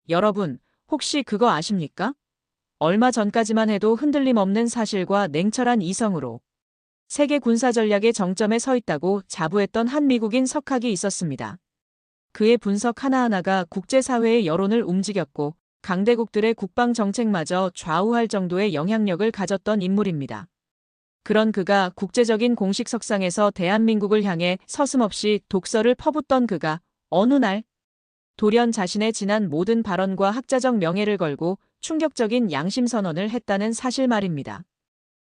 여러분, 혹시 그거 아십니까? 얼마 전까지만 해도 흔들림 없는 사실과 냉철한 이성으로 세계 군사 전략의 정점에 서 있다고 자부했던 한 미국인 석학이 있었습니다. 그의 분석 하나하나가 국제사회의 여론을 움직였고 강대국들의 국방 정책마저 좌우할 정도의 영향력을 가졌던 인물입니다. 그런 그가 국제적인 공식 석상에서 대한민국을 향해 서슴없이 독서를 퍼붓던 그가 어느 날 돌연 자신의 지난 모든 발언과 학자적 명예를 걸고 충격적인 양심 선언을 했다는 사실 말입니다.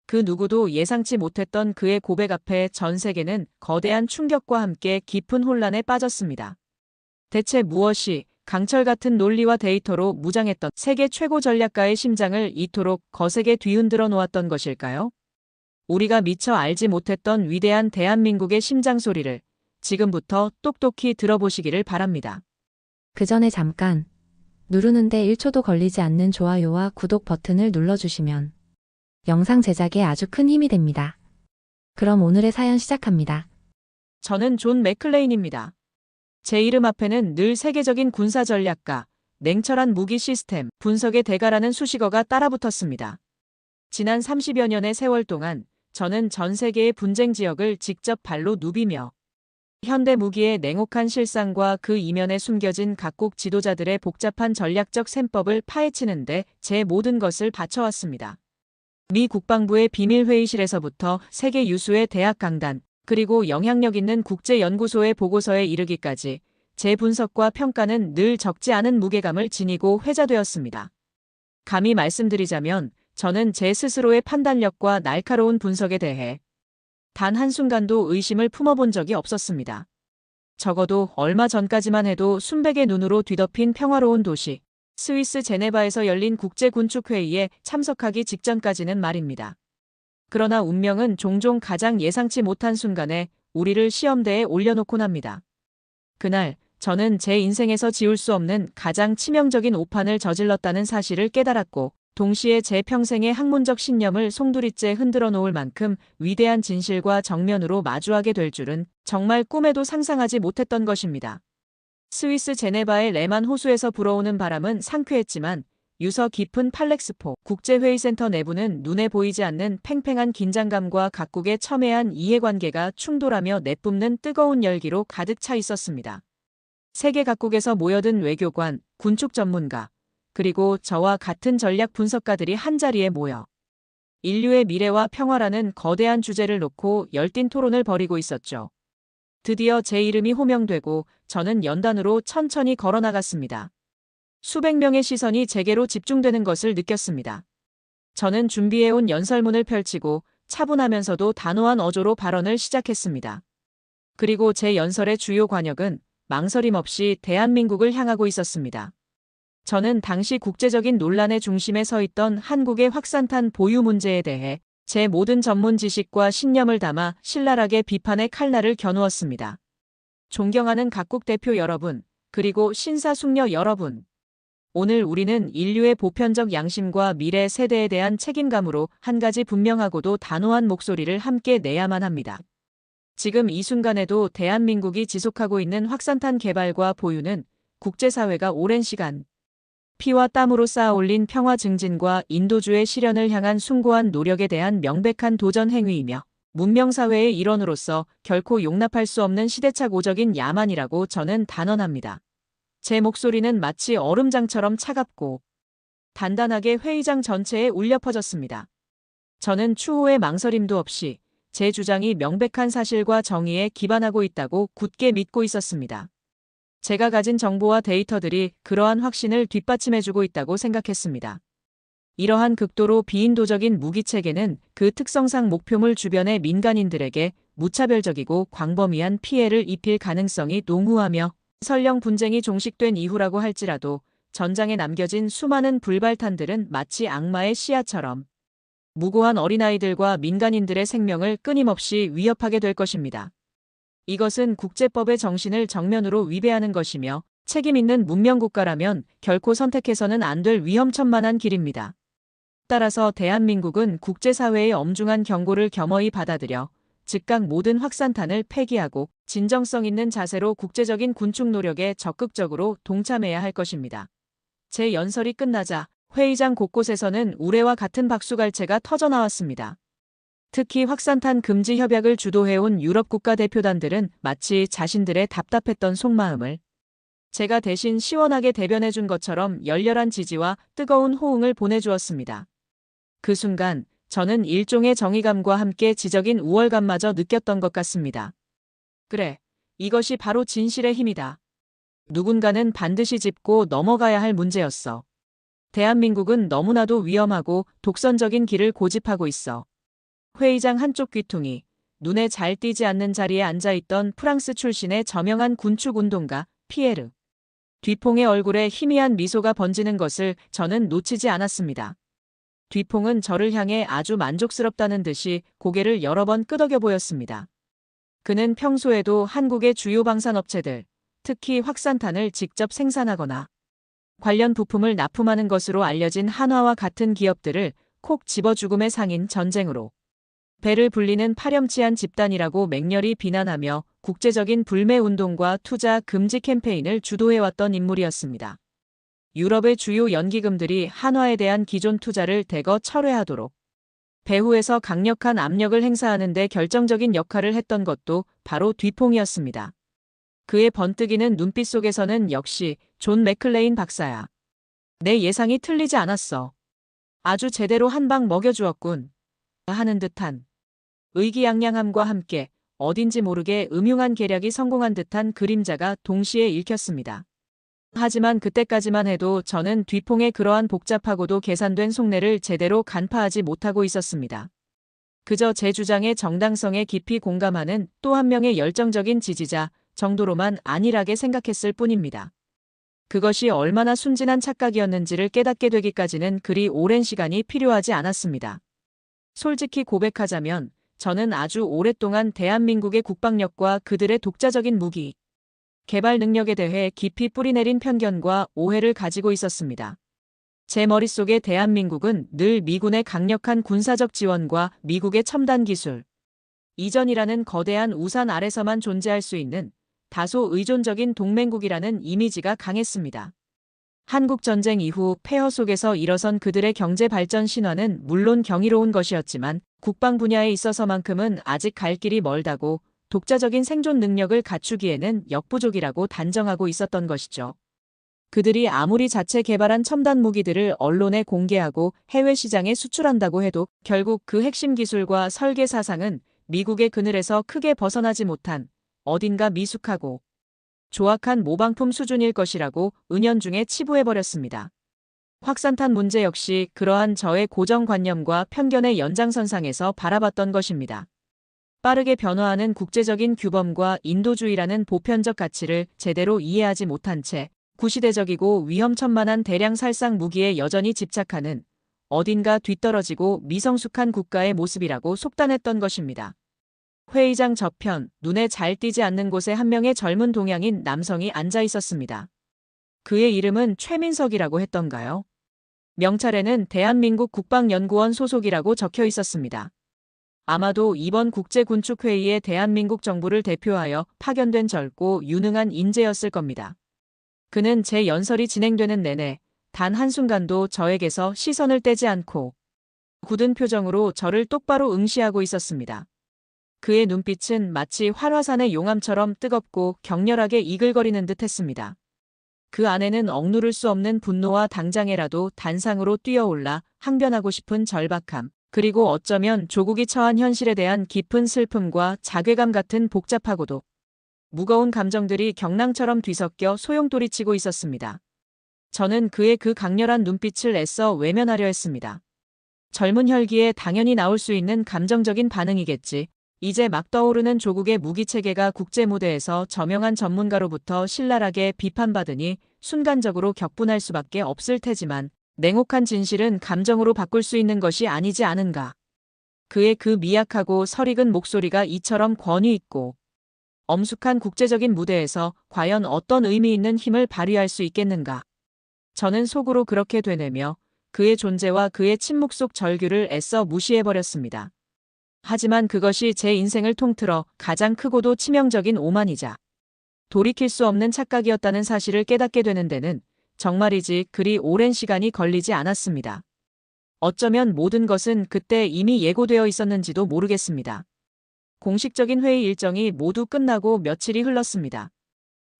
그 누구도 예상치 못했던 그의 고백 앞에 전 세계는 거대한 충격과 함께 깊은 혼란에 빠졌습니다. 대체 무엇이 강철 같은 논리와 데이터로 무장했던 세계 최고 전략가의 심장을 이토록 거세게 뒤흔들어 놓았던 것일까요? 우리가 미처 알지 못했던 위대한 대한민국의 심장 소리를 지금부터 똑똑히 들어보시기를 바랍니다. 그 전에 잠깐 누르는데 1초도 걸리지 않는 좋아요와 구독 버튼을 눌러주시면 영상 제작에 아주 큰 힘이 됩니다. 그럼 오늘의 사연 시작합니다. 저는 존 맥클레인입니다. 제 이름 앞에는 늘 세계적인 군사 전략가, 냉철한 무기 시스템, 분석의 대가라는 수식어가 따라붙었습니다. 지난 30여 년의 세월 동안 저는 전 세계의 분쟁 지역을 직접 발로 누비며 현대 무기의 냉혹한 실상과 그 이면에 숨겨진 각국 지도자들의 복잡한 전략적 셈법을 파헤치는데 제 모든 것을 바쳐왔습니다. 미 국방부의 비밀회의실에서부터 세계 유수의 대학 강단, 그리고 영향력 있는 국제연구소의 보고서에 이르기까지 제 분석과 평가는 늘 적지 않은 무게감을 지니고 회자되었습니다. 감히 말씀드리자면 저는 제 스스로의 판단력과 날카로운 분석에 대해 단 한순간도 의심을 품어본 적이 없었습니다. 적어도 얼마 전까지만 해도 순백의 눈으로 뒤덮인 평화로운 도시, 스위스 제네바에서 열린 국제군축회의에 참석하기 직전까지는 말입니다. 그러나 운명은 종종 가장 예상치 못한 순간에 우리를 시험대에 올려놓곤 합니다. 그날 저는 제 인생에서 지울 수 없는 가장 치명적인 오판을 저질렀다는 사실을 깨달았고 동시에 제 평생의 학문적 신념을 송두리째 흔들어 놓을 만큼 위대한 진실과 정면으로 마주하게 될 줄은 정말 꿈에도 상상하지 못했던 것입니다. 스위스 제네바의 레만 호수에서 불어오는 바람은 상쾌했지만 유서 깊은 팔렉스포 국제회의센터 내부는 눈에 보이지 않는 팽팽한 긴장감과 각국의 첨예한 이해관계가 충돌하며 내뿜는 뜨거운 열기로 가득 차 있었습니다. 세계 각국에서 모여든 외교관, 군축 전문가, 그리고 저와 같은 전략 분석가들이 한자리에 모여 인류의 미래와 평화라는 거대한 주제를 놓고 열띤 토론을 벌이고 있었죠. 드디어 제 이름이 호명되고 저는 연단으로 천천히 걸어나갔습니다. 수백 명의 시선이 제게로 집중되는 것을 느꼈습니다. 저는 준비해온 연설문을 펼치고 차분하면서도 단호한 어조로 발언을 시작했습니다. 그리고 제 연설의 주요 관역은 망설임 없이 대한민국을 향하고 있었습니다. 저는 당시 국제적인 논란의 중심에 서 있던 한국의 확산탄 보유 문제에 대해 제 모든 전문 지식과 신념을 담아 신랄하게 비판의 칼날을 겨누었습니다. 존경하는 각국 대표 여러분, 그리고 신사숙녀 여러분. 오늘 우리는 인류의 보편적 양심과 미래 세대에 대한 책임감으로 한 가지 분명하고도 단호한 목소리를 함께 내야만 합니다. 지금 이 순간에도 대한민국이 지속하고 있는 확산탄 개발과 보유는 국제사회가 오랜 시간 피와 땀으로 쌓아올린 평화 증진과 인도주의 실현을 향한 숭고한 노력에 대한 명백한 도전 행위이며 문명사회의 일원으로서 결코 용납할 수 없는 시대착오적인 야만이라고 저는 단언합니다. 제 목소리는 마치 얼음장처럼 차갑고 단단하게 회의장 전체에 울려 퍼졌습니다. 저는 추호의 망설임도 없이 제 주장이 명백한 사실과 정의에 기반하고 있다고 굳게 믿고 있었습니다. 제가 가진 정보와 데이터들이 그러한 확신을 뒷받침해주고 있다고 생각했습니다. 이러한 극도로 비인도적인 무기체계는 그 특성상 목표물 주변의 민간인들에게 무차별적이고 광범위한 피해를 입힐 가능성이 농후하며 설령 분쟁이 종식된 이후라고 할지라도 전장에 남겨진 수많은 불발탄들은 마치 악마의 씨앗처럼 무고한 어린아이들과 민간인들의 생명을 끊임없이 위협하게 될 것입니다. 이것은 국제법의 정신을 정면으로 위배하는 것이며 책임 있는 문명국가라면 결코 선택해서는 안 될 위험천만한 길입니다. 따라서 대한민국은 국제사회의 엄중한 경고를 겸허히 받아들여 즉각 모든 확산탄을 폐기하고 진정성 있는 자세로 국제적인 군축 노력에 적극적으로 동참해야 할 것입니다. 제 연설이 끝나자 회의장 곳곳에서는 우레와 같은 박수갈채가 터져나왔습니다. 특히 확산탄 금지 협약을 주도해온 유럽 국가 대표단들은 마치 자신들의 답답했던 속마음을 제가 대신 시원하게 대변해준 것처럼 열렬한 지지와 뜨거운 호응을 보내주었습니다. 그 순간 저는 일종의 정의감과 함께 지적인 우월감마저 느꼈던 것 같습니다. 그래, 이것이 바로 진실의 힘이다. 누군가는 반드시 짚고 넘어가야 할 문제였어. 대한민국은 너무나도 위험하고 독선적인 길을 고집하고 있어. 회의장 한쪽 귀퉁이, 눈에 잘 띄지 않는 자리에 앉아있던 프랑스 출신의 저명한 군축 운동가 피에르 뒤퐁의 얼굴에 희미한 미소가 번지는 것을 저는 놓치지 않았습니다. 뒤퐁은 저를 향해 아주 만족스럽다는 듯이 고개를 여러 번 끄덕여 보였습니다. 그는 평소에도 한국의 주요 방산업체들, 특히 확산탄을 직접 생산하거나 관련 부품을 납품하는 것으로 알려진 한화와 같은 기업들을 콕 집어 죽음의 상인 전쟁으로 배를 불리는 파렴치한 집단이라고 맹렬히 비난하며 국제적인 불매운동과 투자 금지 캠페인을 주도해왔던 인물이었습니다. 유럽의 주요 연기금들이 한화에 대한 기존 투자를 대거 철회하도록 배후에서 강력한 압력을 행사하는 데 결정적인 역할을 했던 것도 바로 뒤퐁이었습니다. 그의 번뜩이는 눈빛 속에서는 역시 존 맥클레인 박사야. 내 예상이 틀리지 않았어. 아주 제대로 한 방 먹여주었군. 하는 듯한 의기양양함과 함께 어딘지 모르게 음흉한 계략이 성공한 듯한 그림자가 동시에 읽혔습니다. 하지만 그때까지만 해도 저는 뒤퐁의 그러한 복잡하고도 계산된 속내를 제대로 간파하지 못하고 있었습니다. 그저 제 주장의 정당성에 깊이 공감하는 또 한 명의 열정적인 지지자 정도로만 안일하게 생각했을 뿐입니다. 그것이 얼마나 순진한 착각이었는지를 깨닫게 되기까지는 그리 오랜 시간이 필요하지 않았습니다. 솔직히 고백하자면 저는 아주 오랫동안 대한민국의 국방력과 그들의 독자적인 무기 개발 능력에 대해 깊이 뿌리내린 편견과 오해를 가지고 있었습니다. 제 머릿속에 대한민국은 늘 미군의 강력한 군사적 지원과 미국의 첨단 기술, 이전이라는 거대한 우산 아래서만 존재할 수 있는 다소 의존적인 동맹국이라는 이미지가 강했습니다. 한국전쟁 이후 폐허 속에서 일어선 그들의 경제 발전 신화는 물론 경이로운 것이었지만 국방 분야에 있어서만큼은 아직 갈 길이 멀다고 독자적인 생존 능력을 갖추기에는 역부족이라고 단정하고 있었던 것이죠. 그들이 아무리 자체 개발한 첨단 무기들을 언론에 공개하고 해외 시장에 수출한다고 해도 결국 그 핵심 기술과 설계 사상은 미국의 그늘에서 크게 벗어나지 못한 어딘가 미숙하고 조악한 모방품 수준일 것이라고 은연중에 치부해버렸습니다. 확산탄 문제 역시 그러한 저의 고정관념과 편견의 연장선상에서 바라봤던 것입니다. 빠르게 변화하는 국제적인 규범과 인도주의라는 보편적 가치를 제대로 이해하지 못한 채 구시대적이고 위험천만한 대량 살상 무기에 여전히 집착하는 어딘가 뒤떨어지고 미성숙한 국가의 모습이라고 속단했던 것입니다. 회의장 저편, 눈에 잘 띄지 않는 곳에 한 명의 젊은 동양인 남성이 앉아 있었습니다. 그의 이름은 최민석이라고 했던가요? 명찰에는 대한민국 국방연구원 소속이라고 적혀 있었습니다. 아마도 이번 국제군축회의에 대한민국 정부를 대표하여 파견된 젊고 유능한 인재였을 겁니다. 그는 제 연설이 진행되는 내내 단 한순간도 저에게서 시선을 떼지 않고 굳은 표정으로 저를 똑바로 응시하고 있었습니다. 그의 눈빛은 마치 활화산의 용암처럼 뜨겁고 격렬하게 이글거리는 듯 했습니다. 그 안에는 억누를 수 없는 분노와 당장에라도 단상으로 뛰어올라 항변하고 싶은 절박함, 그리고 어쩌면 조국이 처한 현실에 대한 깊은 슬픔과 자괴감 같은 복잡하고도 무거운 감정들이 경랑처럼 뒤섞여 소용돌이치고 있었습니다. 저는 그의 그 강렬한 눈빛을 애써 외면하려 했습니다. 젊은 혈기에 당연히 나올 수 있는 감정적인 반응이겠지. 이제 막 떠오르는 조국의 무기체계가 국제무대에서 저명한 전문가로부터 신랄하게 비판받으니 순간적으로 격분할 수밖에 없을 테지만 냉혹한 진실은 감정으로 바꿀 수 있는 것이 아니지 않은가. 그의 그 미약하고 설익은 목소리가 이처럼 권위 있고 엄숙한 국제적인 무대에서 과연 어떤 의미 있는 힘을 발휘할 수 있겠는가. 저는 속으로 그렇게 되뇌며 그의 존재와 그의 침묵 속 절규를 애써 무시해버렸습니다. 하지만 그것이 제 인생을 통틀어 가장 크고도 치명적인 오만이자 돌이킬 수 없는 착각이었다는 사실을 깨닫게 되는 데는 정말이지 그리 오랜 시간이 걸리지 않았습니다. 어쩌면 모든 것은 그때 이미 예고되어 있었는지도 모르겠습니다. 공식적인 회의 일정이 모두 끝나고 며칠이 흘렀습니다.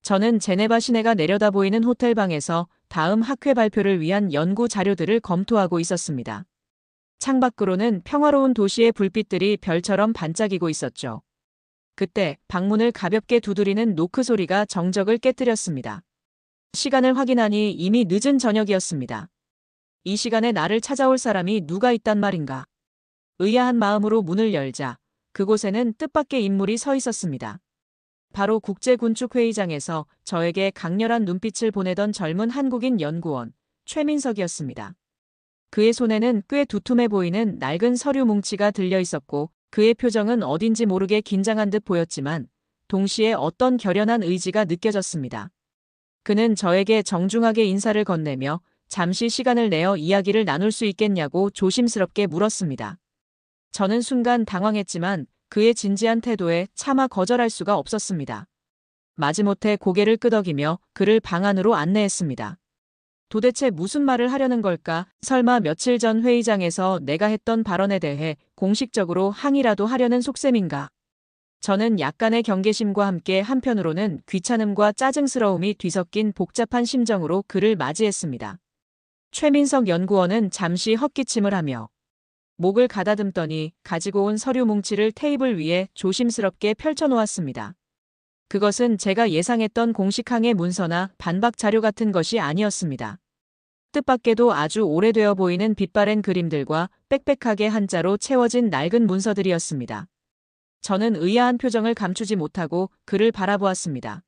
저는 제네바 시내가 내려다 보이는 호텔 방에서 다음 학회 발표를 위한 연구 자료들을 검토하고 있었습니다. 창밖으로는 평화로운 도시의 불빛들이 별처럼 반짝이고 있었죠. 그때 방문을 가볍게 두드리는 노크 소리가 정적을 깨뜨렸습니다. 시간을 확인하니 이미 늦은 저녁이었습니다. 이 시간에 나를 찾아올 사람이 누가 있단 말인가. 의아한 마음으로 문을 열자 그곳에는 뜻밖의 인물이 서 있었습니다. 바로 국제군축회의장에서 저에게 강렬한 눈빛을 보내던 젊은 한국인 연구원 최민석이었습니다. 그의 손에는 꽤 두툼해 보이는 낡은 서류 뭉치가 들려 있었고 그의 표정은 어딘지 모르게 긴장한 듯 보였지만 동시에 어떤 결연한 의지가 느껴졌습니다. 그는 저에게 정중하게 인사를 건네며 잠시 시간을 내어 이야기를 나눌 수 있겠냐고 조심스럽게 물었습니다. 저는 순간 당황했지만 그의 진지한 태도에 차마 거절할 수가 없었습니다. 마지못해 고개를 끄덕이며 그를 방 안으로 안내했습니다. 도대체 무슨 말을 하려는 걸까? 설마 며칠 전 회의장에서 내가 했던 발언에 대해 공식적으로 항의라도 하려는 속셈인가? 저는 약간의 경계심과 함께 한편으로는 귀찮음과 짜증스러움이 뒤섞인 복잡한 심정으로 그를 맞이했습니다. 최민석 연구원은 잠시 헛기침을 하며 목을 가다듬더니 가지고 온 서류 뭉치를 테이블 위에 조심스럽게 펼쳐놓았습니다. 그것은 제가 예상했던 공식 항해 문서나 반박 자료 같은 것이 아니었습니다. 뜻밖에도 아주 오래되어 보이는 빛바랜 그림들과 빽빽하게 한자로 채워진 낡은 문서들이었습니다. 저는 의아한 표정을 감추지 못하고 그를 바라보았습니다.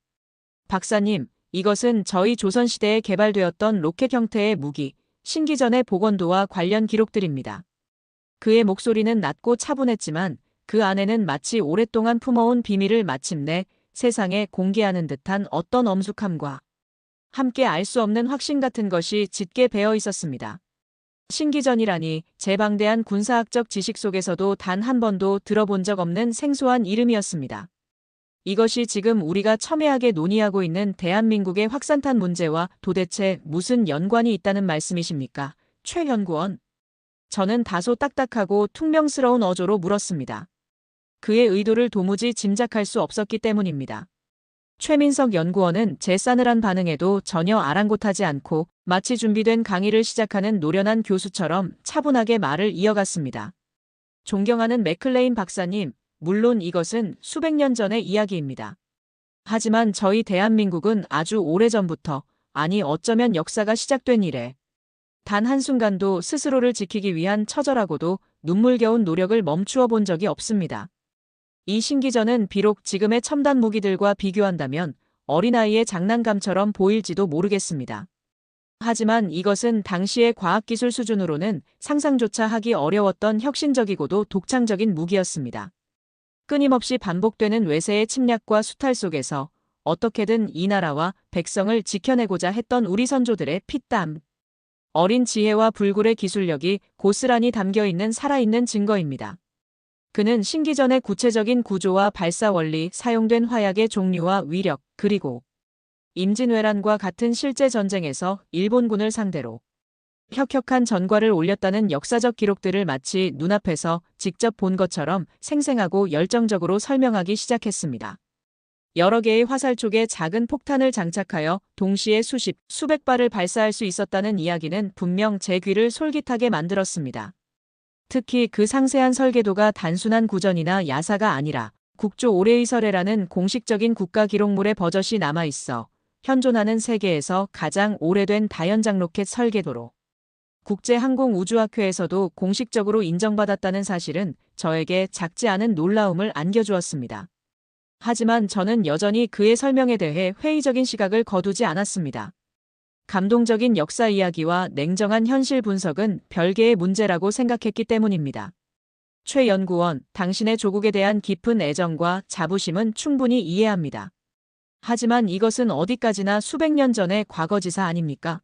박사님, 이것은 저희 조선시대에 개발되었던 로켓 형태의 무기, 신기전의 복원도와 관련 기록들입니다. 그의 목소리는 낮고 차분했지만 그 안에는 마치 오랫동안 품어온 비밀을 마침내 세상에 공개하는 듯한 어떤 엄숙함과 함께 알 수 없는 확신 같은 것이 짙게 배어 있었습니다. 신기전이라니 제 방대한 군사학적 지식 속에서도 단 한 번도 들어본 적 없는 생소한 이름이었습니다. 이것이 지금 우리가 첨예하게 논의하고 있는 대한민국의 확산탄 문제와 도대체 무슨 연관이 있다는 말씀이십니까? 최 연구원. 저는 다소 딱딱하고 퉁명스러운 어조로 물었습니다. 그의 의도를 도무지 짐작할 수 없었기 때문입니다. 최민석 연구원은 제 싸늘한 반응에도 전혀 아랑곳하지 않고 마치 준비된 강의를 시작하는 노련한 교수처럼 차분하게 말을 이어갔습니다. 존경하는 맥클레인 박사님, 물론 이것은 수백 년 전의 이야기입니다. 하지만 저희 대한민국은 아주 오래전부터, 아니 어쩌면 역사가 시작된 이래 단 한순간도 스스로를 지키기 위한 처절하고도 눈물겨운 노력을 멈추어 본 적이 없습니다. 이 신기전은 비록 지금의 첨단 무기들과 비교한다면 어린아이의 장난감처럼 보일지도 모르겠습니다. 하지만 이것은 당시의 과학기술 수준으로는 상상조차 하기 어려웠던 혁신적이고도 독창적인 무기였습니다. 끊임없이 반복되는 외세의 침략과 수탈 속에서 어떻게든 이 나라와 백성을 지켜내고자 했던 우리 선조들의 피땀, 어린 지혜와 불굴의 기술력이 고스란히 담겨있는 살아있는 증거입니다. 그는 신기전의 구체적인 구조와 발사 원리, 사용된 화약의 종류와 위력, 그리고 임진왜란과 같은 실제 전쟁에서 일본군을 상대로 혁혁한 전과를 올렸다는 역사적 기록들을 마치 눈앞에서 직접 본 것처럼 생생하고 열정적으로 설명하기 시작했습니다. 여러 개의 화살촉에 작은 폭탄을 장착하여 동시에 수십, 수백 발을 발사할 수 있었다는 이야기는 분명 제 귀를 솔깃하게 만들었습니다. 특히 그 상세한 설계도가 단순한 구전이나 야사가 아니라 국조 오레이설해라는 공식적인 국가 기록물의 버젓이 남아있어 현존하는 세계에서 가장 오래된 다연장 로켓 설계도로 국제항공우주학회에서도 공식적으로 인정받았다는 사실은 저에게 작지 않은 놀라움을 안겨주었습니다. 하지만 저는 여전히 그의 설명에 대해 회의적인 시각을 거두지 않았습니다. 감동적인 역사 이야기와 냉정한 현실 분석은 별개의 문제라고 생각했기 때문입니다. 최 연구원, 당신의 조국에 대한 깊은 애정과 자부심은 충분히 이해합니다. 하지만 이것은 어디까지나 수백 년 전의 과거지사 아닙니까?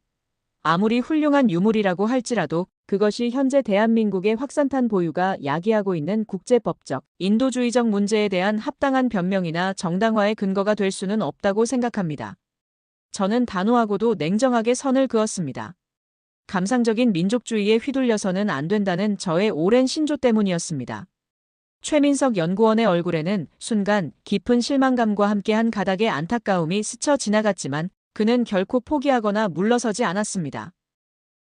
아무리 훌륭한 유물이라고 할지라도 그것이 현재 대한민국의 확산탄 보유가 야기하고 있는 국제법적, 인도주의적 문제에 대한 합당한 변명이나 정당화의 근거가 될 수는 없다고 생각합니다. 저는 단호하고도 냉정하게 선을 그었습니다. 감상적인 민족주의에 휘둘려서는 안 된다는 저의 오랜 신조 때문이었습니다. 최민석 연구원의 얼굴에는 순간 깊은 실망감과 함께한 가닥의 안타까움이 스쳐 지나갔지만 그는 결코 포기하거나 물러서지 않았습니다.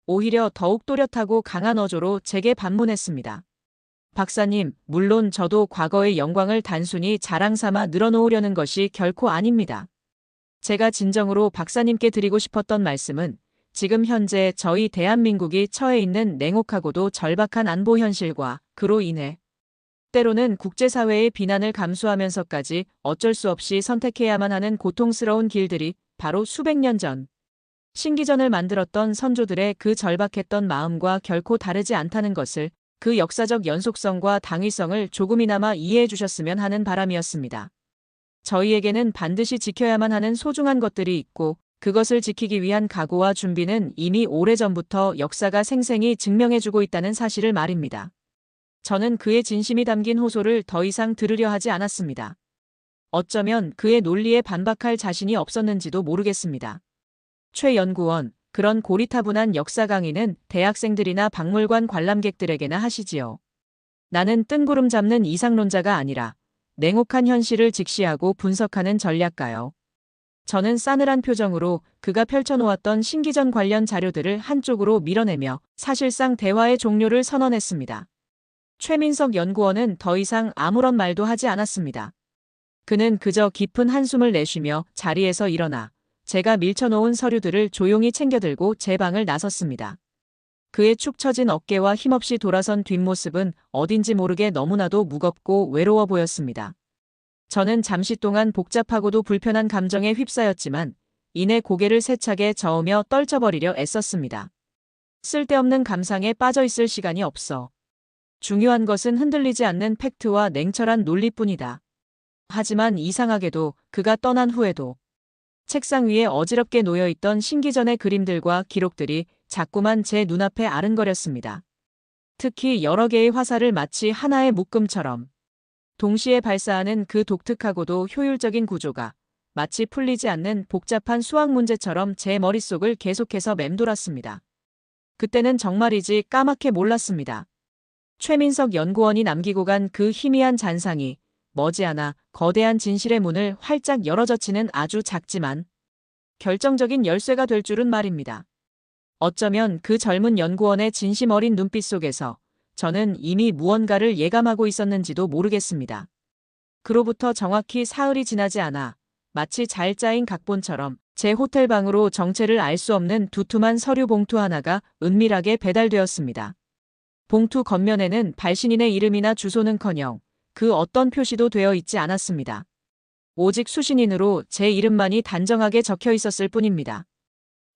오히려 더욱 또렷하고 강한 어조로 제게 반문했습니다. 박사님, 물론 저도 과거의 영광을 단순히 자랑 삼아 늘어놓으려는 것이 결코 아닙니다. 제가 진정으로 박사님께 드리고 싶었던 말씀은 지금 현재 저희 대한민국이 처해 있는 냉혹하고도 절박한 안보 현실과 그로 인해 때로는 국제사회의 비난을 감수하면서까지 어쩔 수 없이 선택해야만 하는 고통스러운 길들이 바로 수백 년 전 신기전을 만들었던 선조들의 그 절박했던 마음과 결코 다르지 않다는 것을, 그 역사적 연속성과 당위성을 조금이나마 이해해 주셨으면 하는 바람이었습니다. 저희에게는 반드시 지켜야만 하는 소중한 것들이 있고 그것을 지키기 위한 각오와 준비는 이미 오래전부터 역사가 생생히 증명해주고 있다는 사실을 말입니다. 저는 그의 진심이 담긴 호소를 더 이상 들으려 하지 않았습니다. 어쩌면 그의 논리에 반박할 자신이 없었는지도 모르겠습니다. 최 연구원, 그런 고리타분한 역사 강의는 대학생들이나 박물관 관람객들에게나 하시지요. 나는 뜬구름 잡는 이상론자가 아니라 냉혹한 현실을 직시하고 분석하는 전략가요. 저는 싸늘한 표정으로 그가 펼쳐놓았던 신기전 관련 자료들을 한쪽으로 밀어내며 사실상 대화의 종료를 선언했습니다. 최민석 연구원은 더 이상 아무런 말도 하지 않았습니다. 그는 그저 깊은 한숨을 내쉬며 자리에서 일어나 제가 밀쳐놓은 서류들을 조용히 챙겨들고 제 방을 나섰습니다. 그의 축 처진 어깨와 힘없이 돌아선 뒷모습은 어딘지 모르게 너무나도 무겁고 외로워 보였습니다. 저는 잠시 동안 복잡하고도 불편한 감정에 휩싸였지만 이내 고개를 세차게 저으며 떨쳐버리려 애썼습니다. 쓸데없는 감상에 빠져 있을 시간이 없어. 중요한 것은 흔들리지 않는 팩트와 냉철한 논리뿐이다. 하지만 이상하게도 그가 떠난 후에도 책상 위에 어지럽게 놓여있던 신기전의 그림들과 기록들이 자꾸만 제 눈앞에 아른거렸습니다. 특히 여러 개의 화살을 마치 하나의 묶음처럼 동시에 발사하는 그 독특하고도 효율적인 구조가 마치 풀리지 않는 복잡한 수학 문제처럼 제 머릿속을 계속해서 맴돌았습니다. 그때는 정말이지 까맣게 몰랐습니다. 최민석 연구원이 남기고 간 그 희미한 잔상이 머지않아 거대한 진실의 문을 활짝 열어젖히는 아주 작지만 결정적인 열쇠가 될 줄은 말입니다. 어쩌면 그 젊은 연구원의 진심 어린 눈빛 속에서 저는 이미 무언가를 예감하고 있었는지도 모르겠습니다. 그로부터 정확히 사흘이 지나지 않아 마치 잘 짜인 각본처럼 제 호텔 방으로 정체를 알 수 없는 두툼한 서류 봉투 하나가 은밀하게 배달되었습니다. 봉투 겉면에는 발신인의 이름이나 주소는커녕 그 어떤 표시도 되어 있지 않았습니다. 오직 수신인으로 제 이름만이 단정하게 적혀 있었을 뿐입니다.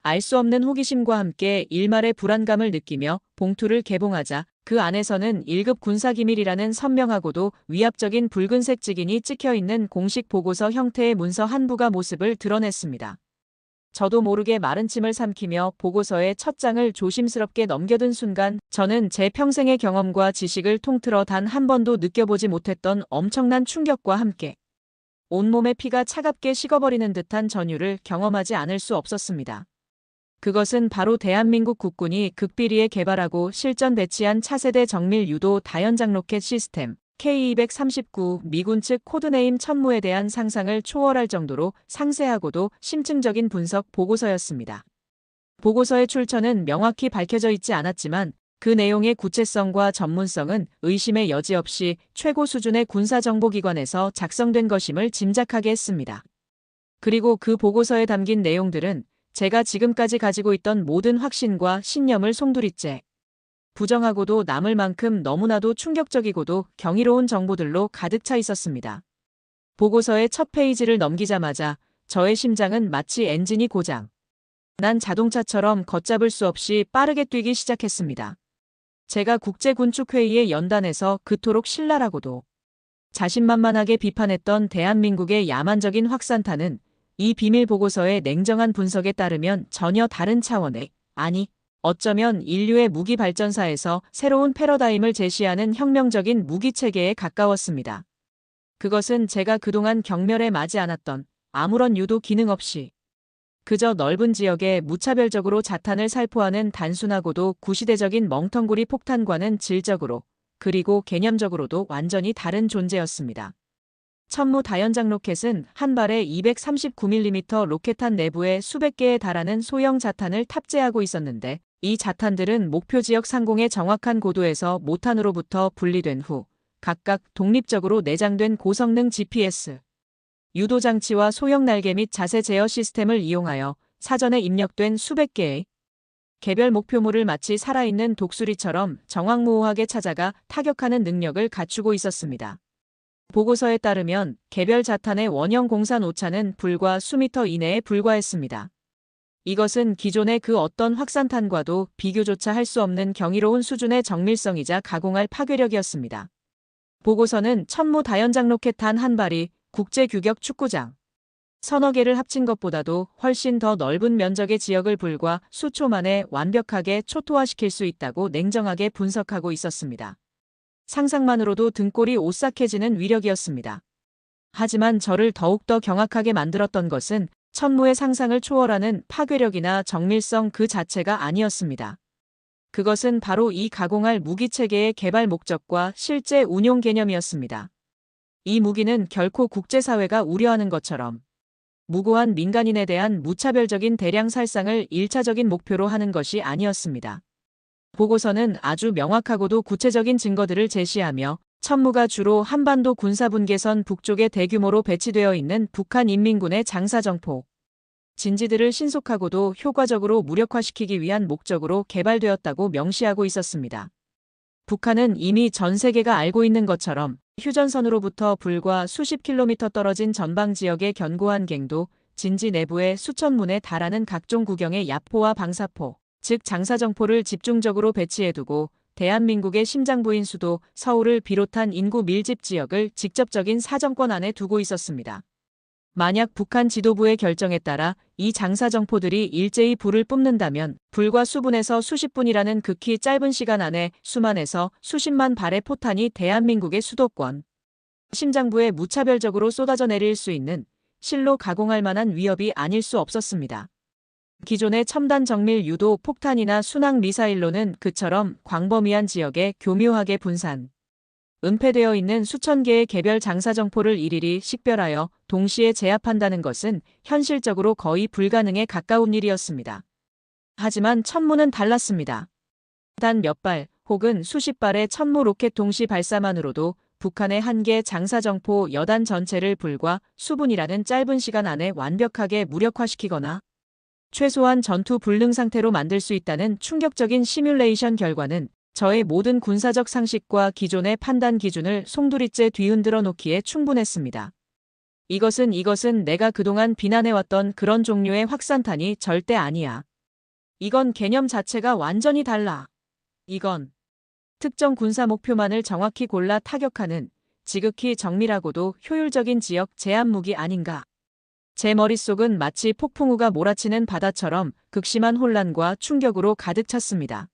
알 수 없는 호기심과 함께 일말의 불안감을 느끼며 봉투를 개봉하자 그 안에서는 1급 군사기밀이라는 선명하고도 위압적인 붉은색 직인이 찍혀있는 공식 보고서 형태의 문서 한 부가 모습을 드러냈습니다. 저도 모르게 마른 침을 삼키며 보고서의 첫 장을 조심스럽게 넘겨든 순간 저는 제 평생의 경험과 지식을 통틀어 단 한 번도 느껴보지 못했던 엄청난 충격과 함께 온몸의 피가 차갑게 식어버리는 듯한 전율을 경험하지 않을 수 없었습니다. 그것은 바로 대한민국 국군이 극비리에 개발하고 실전 배치한 차세대 정밀 유도 다연장 로켓 시스템 K239 미군 측 코드네임 천무에 대한 상상을 초월할 정도로 상세하고도 심층적인 분석 보고서였습니다. 보고서의 출처는 명확히 밝혀져 있지 않았지만 그 내용의 구체성과 전문성은 의심의 여지 없이 최고 수준의 군사정보기관에서 작성된 것임을 짐작하게 했습니다. 그리고 그 보고서에 담긴 내용들은 제가 지금까지 가지고 있던 모든 확신과 신념을 송두리째 부정하고도 남을 만큼 너무나도 충격적이고도 경이로운 정보들로 가득 차 있었습니다. 보고서의 첫 페이지를 넘기자마자 저의 심장은 마치 엔진이 고장 난 자동차처럼 걷잡을 수 없이 빠르게 뛰기 시작했습니다. 제가 국제군축회의의 연단에서 그토록 신랄하고도 자신만만하게 비판했던 대한민국의 야만적인 확산타는 이 비밀 보고서의 냉정한 분석에 따르면 전혀 다른 차원의, 아니 어쩌면 인류의 무기 발전사에서 새로운 패러다임을 제시하는 혁명적인 무기체계에 가까웠습니다. 그것은 제가 그동안 경멸에 맞지 않았던 아무런 유도 기능 없이 그저 넓은 지역에 무차별적으로 자탄을 살포하는 단순하고도 구시대적인 멍텅구리 폭탄과는 질적으로 그리고 개념적으로도 완전히 다른 존재였습니다. 천무 다연장 로켓은 한 발에 239mm 로켓탄 내부에 수백 개에 달하는 소형 자탄을 탑재하고 있었는데 이 자탄들은 목표 지역 상공의 정확한 고도에서 모탄으로부터 분리된 후 각각 독립적으로 내장된 고성능 GPS, 유도 장치와 소형 날개 및 자세 제어 시스템을 이용하여 사전에 입력된 수백 개의 개별 목표물을 마치 살아있는 독수리처럼 정확무호하게 찾아가 타격하는 능력을 갖추고 있었습니다. 보고서에 따르면 개별 자탄의 원형 공산 오차는 불과 수미터 이내에 불과했습니다. 이것은 기존의 그 어떤 확산탄과도 비교조차 할 수 없는 경이로운 수준의 정밀성이자 가공할 파괴력이었습니다. 보고서는 천무 다연장 로켓 단 한 발이 국제 규격 축구장 서너 개를 합친 것보다도 훨씬 더 넓은 면적의 지역을 불과 수초 만에 완벽하게 초토화시킬 수 있다고 냉정하게 분석하고 있었습니다. 상상만으로도 등골이 오싹해지는 위력이었습니다. 하지만 저를 더욱더 경악하게 만들었던 것은 천무의 상상을 초월하는 파괴력이나 정밀성 그 자체가 아니었습니다. 그것은 바로 이 가공할 무기체계의 개발 목적과 실제 운용 개념이었습니다. 이 무기는 결코 국제사회가 우려하는 것처럼 무고한 민간인에 대한 무차별적인 대량 살상을 1차적인 목표로 하는 것이 아니었습니다. 보고서는 아주 명확하고도 구체적인 증거들을 제시하며 천무가 주로 한반도 군사분계선 북쪽에 대규모로 배치되어 있는 북한 인민군의 장사정포, 진지들을 신속하고도 효과적으로 무력화시키기 위한 목적으로 개발되었다고 명시하고 있었습니다. 북한은 이미 전 세계가 알고 있는 것처럼 휴전선으로부터 불과 수십 킬로미터 떨어진 전방 지역의 견고한 갱도, 진지 내부에 수천 문에 달하는 각종 구경의 야포와 방사포, 즉 장사정포를 집중적으로 배치해두고 대한민국의 심장부인 수도 서울을 비롯한 인구 밀집 지역을 직접적인 사정권 안에 두고 있었습니다. 만약 북한 지도부의 결정에 따라 이 장사정포들이 일제히 불을 뿜는다면 불과 수분에서 수십 분이라는 극히 짧은 시간 안에 수만에서 수십만 발의 포탄이 대한민국의 수도권, 심장부에 무차별적으로 쏟아져 내릴 수 있는 실로 가공할 만한 위협이 아닐 수 없었습니다. 기존의 첨단 정밀 유도 폭탄이나 순항 미사일로는 그처럼 광범위한 지역에 교묘하게 분산, 은폐되어 있는 수천 개의 개별 장사정포를 일일이 식별하여 동시에 제압한다는 것은 현실적으로 거의 불가능에 가까운 일이었습니다. 하지만 천무는 달랐습니다. 단 몇 발 혹은 수십 발의 천무 로켓 동시 발사만으로도 북한의 한 개 장사정포 여단 전체를 불과 수분이라는 짧은 시간 안에 완벽하게 무력화시키거나 최소한 전투 불능 상태로 만들 수 있다는 충격적인 시뮬레이션 결과는 저의 모든 군사적 상식과 기존의 판단 기준을 송두리째 뒤흔들어 놓기에 충분했습니다. 이것은 내가 그동안 비난해왔던 그런 종류의 확산탄이 절대 아니야. 이건 개념 자체가 완전히 달라. 이건 특정 군사 목표만을 정확히 골라 타격하는 지극히 정밀하고도 효율적인 지역 제압 무기 아닌가. 제 머릿속은 마치 폭풍우가 몰아치는 바다처럼 극심한 혼란과 충격으로 가득 찼습니다.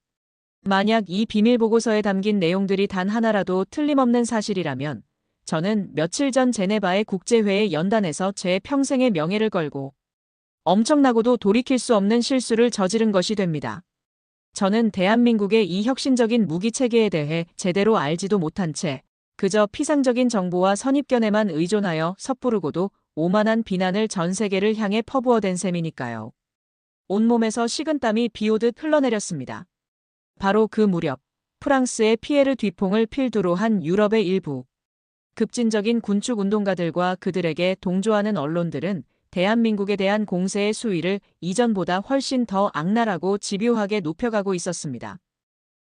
만약 이 비밀 보고서에 담긴 내용들이 단 하나라도 틀림없는 사실이라면 저는 며칠 전 제네바의 국제회의 연단에서 제 평생의 명예를 걸고 엄청나고도 돌이킬 수 없는 실수를 저지른 것이 됩니다. 저는 대한민국의 이 혁신적인 무기체계에 대해 제대로 알지도 못한 채 그저 피상적인 정보와 선입견에만 의존하여 섣부르고도 오만한 비난을 전 세계를 향해 퍼부어댄 셈이니까요. 온몸에서 식은땀이 비오듯 흘러내렸습니다. 바로 그 무렵 프랑스의 피에르 뒤퐁을 필두로 한 유럽의 일부 급진적인 군축 운동가들과 그들에게 동조하는 언론들은 대한민국에 대한 공세의 수위를 이전보다 훨씬 더 악랄하고 집요하게 높여가고 있었습니다.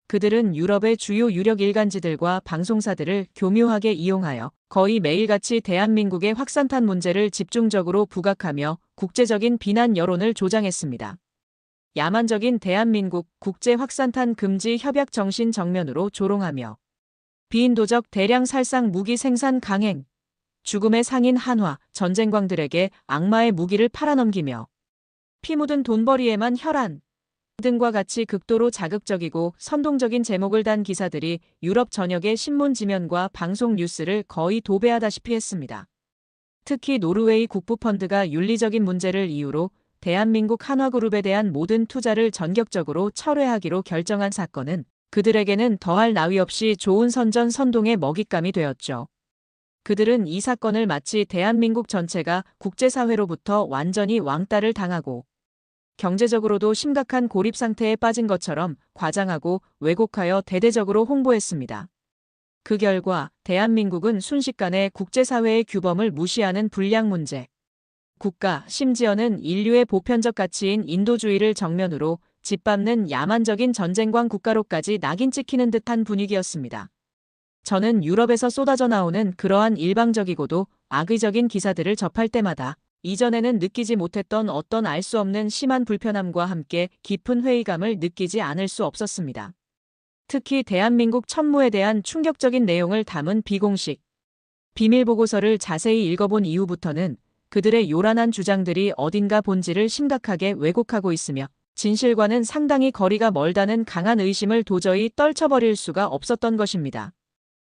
그들은 유럽의 주요 유력 일간지들과 방송사들을 교묘하게 이용하여 거의 매일같이 대한민국의 확산탄 문제를 집중적으로 부각하며 국제적인 비난 여론을 조장했습니다. 야만적인 대한민국 국제 확산탄 금지 협약 정신 정면으로 조롱하며 비인도적 대량 살상 무기 생산 강행, 죽음의 상인 한화, 전쟁광들에게 악마의 무기를 팔아넘기며 피 묻은 돈벌이에만 혈안 등과 같이 극도로 자극적이고 선동적인 제목을 단 기사들이 유럽 전역의 신문 지면과 방송 뉴스를 거의 도배하다시피 했습니다. 특히 노르웨이 국부펀드가 윤리적인 문제를 이유로 대한민국 한화그룹에 대한 모든 투자를 전격적으로 철회하기로 결정한 사건은 그들에게는 더할 나위 없이 좋은 선전선동의 먹잇감이 되었죠. 그들은 이 사건을 마치 대한민국 전체가 국제사회로부터 완전히 왕따를 당하고 경제적으로도 심각한 고립 상태에 빠진 것처럼 과장하고 왜곡하여 대대적으로 홍보했습니다. 그 결과 대한민국은 순식간에 국제사회의 규범을 무시하는 불량 문제, 국가, 심지어는 인류의 보편적 가치인 인도주의를 정면으로 짓밟는 야만적인 전쟁광 국가로까지 낙인 찍히는 듯한 분위기였습니다. 저는 유럽에서 쏟아져 나오는 그러한 일방적이고도 악의적인 기사들을 접할 때마다 이전에는 느끼지 못했던 어떤 알 수 없는 심한 불편함과 함께 깊은 회의감을 느끼지 않을 수 없었습니다. 특히 대한민국 천무에 대한 충격적인 내용을 담은 비공식 비밀보고서를 자세히 읽어본 이후부터는 그들의 요란한 주장들이 어딘가 본질을 심각하게 왜곡하고 있으며 진실과는 상당히 거리가 멀다는 강한 의심을 도저히 떨쳐버릴 수가 없었던 것입니다.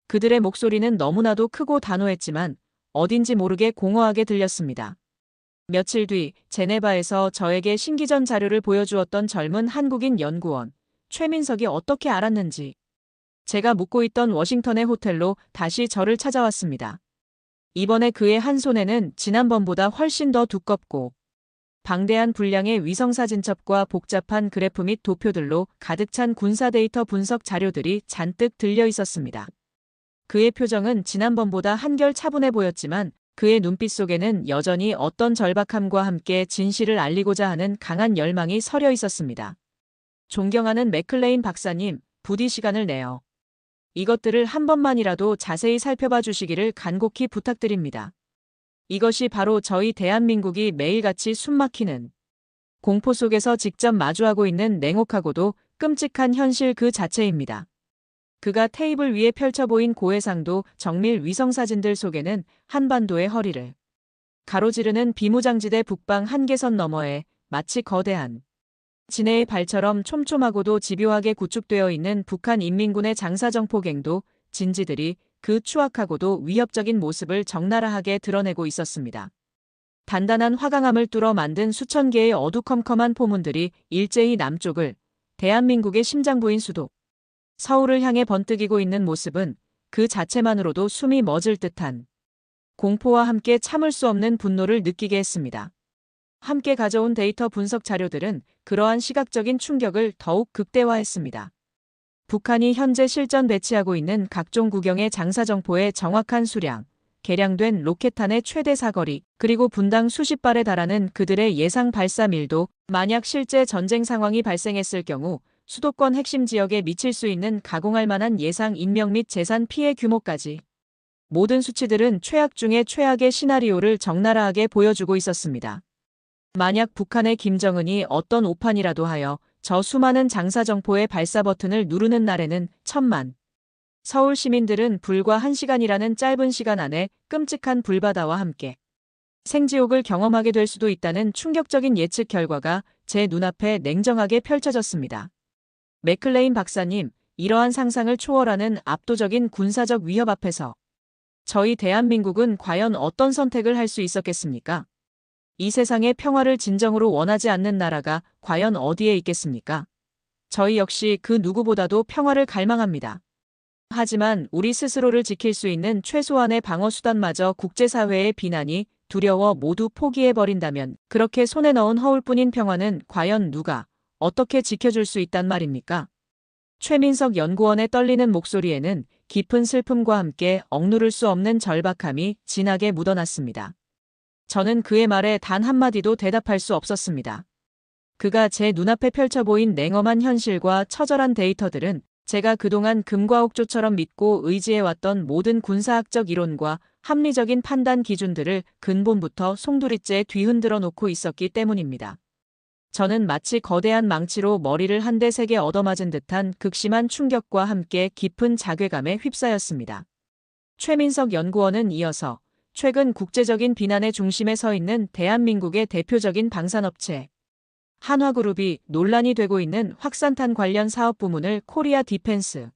그들의 목소리는 너무나도 크고 단호했지만 어딘지 모르게 공허하게 들렸습니다. 며칠 뒤 제네바에서 저에게 신기전 자료를 보여주었던 젊은 한국인 연구원 최민석이 어떻게 알았는지 제가 묵고 있던 워싱턴의 호텔로 다시 저를 찾아왔습니다. 이번에 그의 한 손에는 지난번보다 훨씬 더 두껍고 방대한 분량의 위성사진첩과 복잡한 그래프 및 도표들로 가득 찬 군사 데이터 분석 자료들이 잔뜩 들려 있었습니다. 그의 표정은 지난번보다 한결 차분해 보였지만 그의 눈빛 속에는 여전히 어떤 절박함과 함께 진실을 알리고자 하는 강한 열망이 서려 있었습니다. 존경하는 맥클레인 박사님, 부디 시간을 내어 이것들을 한 번만이라도 자세히 살펴봐 주시기를 간곡히 부탁드립니다. 이것이 바로 저희 대한민국이 매일같이 숨막히는 공포 속에서 직접 마주하고 있는 냉혹하고도 끔찍한 현실 그 자체입니다. 그가 테이블 위에 펼쳐 보인 고해상도 정밀 위성사진들 속에는 한반도의 허리를 가로지르는 비무장지대 북방 한계선 너머에 마치 거대한 진해의 발처럼 촘촘하고도 집요하게 구축되어 있는 북한 인민군의 장사정포갱도 진지들이 그 추악하고도 위협적인 모습을 적나라하게 드러내고 있었습니다. 단단한 화강암을 뚫어 만든 수천 개의 어두컴컴한 포문들이 일제히 남쪽을 대한민국의 심장부인 수도 서울을 향해 번뜩이고 있는 모습은 그 자체만으로도 숨이 멎을 듯한 공포와 함께 참을 수 없는 분노를 느끼게 했습니다. 함께 가져온 데이터 분석 자료들은 그러한 시각적인 충격을 더욱 극대화했습니다. 북한이 현재 실전 배치하고 있는 각종 구경의 장사정포의 정확한 수량, 개량된 로켓탄의 최대 사거리, 그리고 분당 수십 발에 달하는 그들의 예상 발사 밀도, 만약 실제 전쟁 상황이 발생했을 경우 수도권 핵심 지역에 미칠 수 있는 가공할 만한 예상 인명 및 재산 피해 규모까지 모든 수치들은 최악 중의 최악의 시나리오를 적나라하게 보여주고 있었습니다. 만약 북한의 김정은이 어떤 오판이라도 하여 저 수많은 장사정포의 발사 버튼을 누르는 날에는 천만 서울 시민들은 불과 1시간이라는 짧은 시간 안에 끔찍한 불바다와 함께 생지옥을 경험하게 될 수도 있다는 충격적인 예측 결과가 제 눈앞에 냉정하게 펼쳐졌습니다. 맥클레인 박사님, 이러한 상상을 초월하는 압도적인 군사적 위협 앞에서 저희 대한민국은 과연 어떤 선택을 할 수 있었겠습니까? 이 세상의 평화를 진정으로 원하지 않는 나라가 과연 어디에 있겠습니까? 저희 역시 그 누구보다도 평화를 갈망합니다. 하지만 우리 스스로를 지킬 수 있는 최소한의 방어 수단마저 국제사회의 비난이 두려워 모두 포기해버린다면 그렇게 손에 넣은 허울뿐인 평화는 과연 누가 어떻게 지켜줄 수 있단 말입니까? 최민석 연구원의 떨리는 목소리에는 깊은 슬픔과 함께 억누를 수 없는 절박함이 진하게 묻어났습니다. 저는 그의 말에 단 한마디도 대답할 수 없었습니다. 그가 제 눈앞에 펼쳐 보인 냉엄한 현실과 처절한 데이터들은 제가 그동안 금과 옥조처럼 믿고 의지해왔던 모든 군사학적 이론과 합리적인 판단 기준들을 근본부터 송두리째 뒤흔들어 놓고 있었기 때문입니다. 저는 마치 거대한 망치로 머리를 한 대 세게 얻어맞은 듯한 극심한 충격과 함께 깊은 자괴감에 휩싸였습니다. 최민석 연구원은 이어서 최근 국제적인 비난의 중심에 서 있는 대한민국의 대표적인 방산업체 한화그룹이 논란이 되고 있는 확산탄 관련 사업 부문을 코리아 디펜스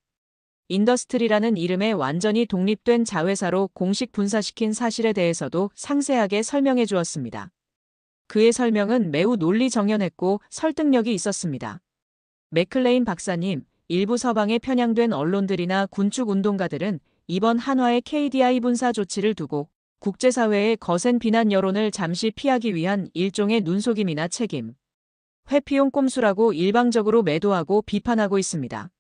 인더스트리라는 이름의 완전히 독립된 자회사로 공식 분사시킨 사실에 대해서도 상세하게 설명해 주었습니다. 그의 설명은 매우 논리정연했고 설득력이 있었습니다. 맥클레인 박사님, 일부 서방에 편향된 언론들이나 군축 운동가들은 이번 한화의 KDI 분사 조치를 두고 국제사회의 거센 비난 여론을 잠시 피하기 위한 일종의 눈속임이나 책임, 회피용 꼼수라고 일방적으로 매도하고 비판하고 있습니다.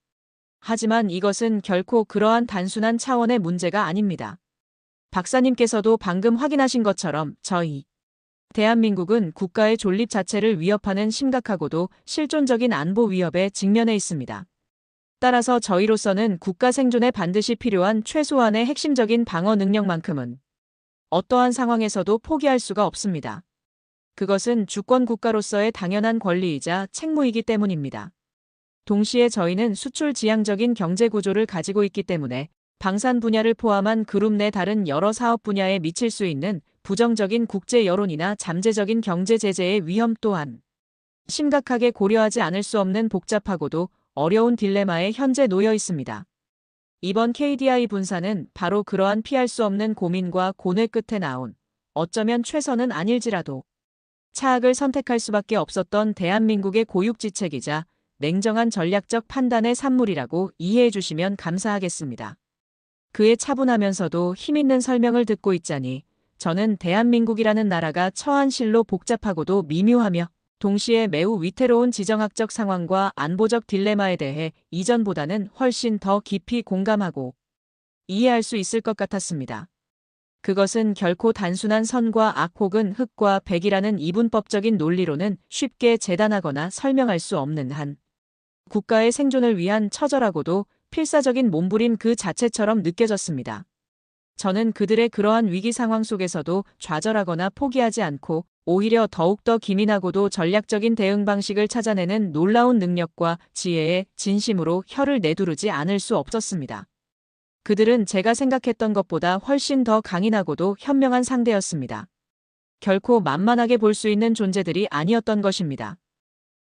하지만 이것은 결코 그러한 단순한 차원의 문제가 아닙니다. 박사님께서도 방금 확인하신 것처럼 대한민국은 국가의 존립 자체를 위협하는 심각하고도 실존적인 안보 위협에 직면해 있습니다. 따라서 저희로서는 국가 생존에 반드시 필요한 최소한의 핵심적인 방어 능력만큼은 어떠한 상황에서도 포기할 수가 없습니다. 그것은 주권 국가로서의 당연한 권리이자 책무이기 때문입니다. 동시에 저희는 수출 지향적인 경제 구조를 가지고 있기 때문에 방산 분야를 포함한 그룹 내 다른 여러 사업 분야에 미칠 수 있는 부정적인 국제 여론이나 잠재적인 경제 제재의 위험 또한 심각하게 고려하지 않을 수 없는 복잡하고도 어려운 딜레마에 현재 놓여 있습니다. 이번 KDI 분사는 바로 그러한 피할 수 없는 고민과 고뇌 끝에 나온 어쩌면 최선은 아닐지라도 차악을 선택할 수밖에 없었던 대한민국의 고육지책이자 냉정한 전략적 판단의 산물이라고 이해해 주시면 감사하겠습니다. 그의 차분하면서도 힘있는 설명을 듣고 있자니 저는 대한민국이라는 나라가 처한 실로 복잡하고도 미묘하며 동시에 매우 위태로운 지정학적 상황과 안보적 딜레마에 대해 이전보다는 훨씬 더 깊이 공감하고 이해할 수 있을 것 같았습니다. 그것은 결코 단순한 선과 악 혹은 흑과 백이라는 이분법적인 논리로는 쉽게 재단하거나 설명할 수 없는 한 국가의 생존을 위한 처절하고도 필사적인 몸부림 그 자체처럼 느껴졌습니다. 저는 그들의 그러한 위기 상황 속에서도 좌절하거나 포기하지 않고 오히려 더욱더 기민하고도 전략적인 대응 방식을 찾아내는 놀라운 능력과 지혜에 진심으로 혀를 내두르지 않을 수 없었습니다. 그들은 제가 생각했던 것보다 훨씬 더 강인하고도 현명한 상대였습니다. 결코 만만하게 볼 수 있는 존재들이 아니었던 것입니다.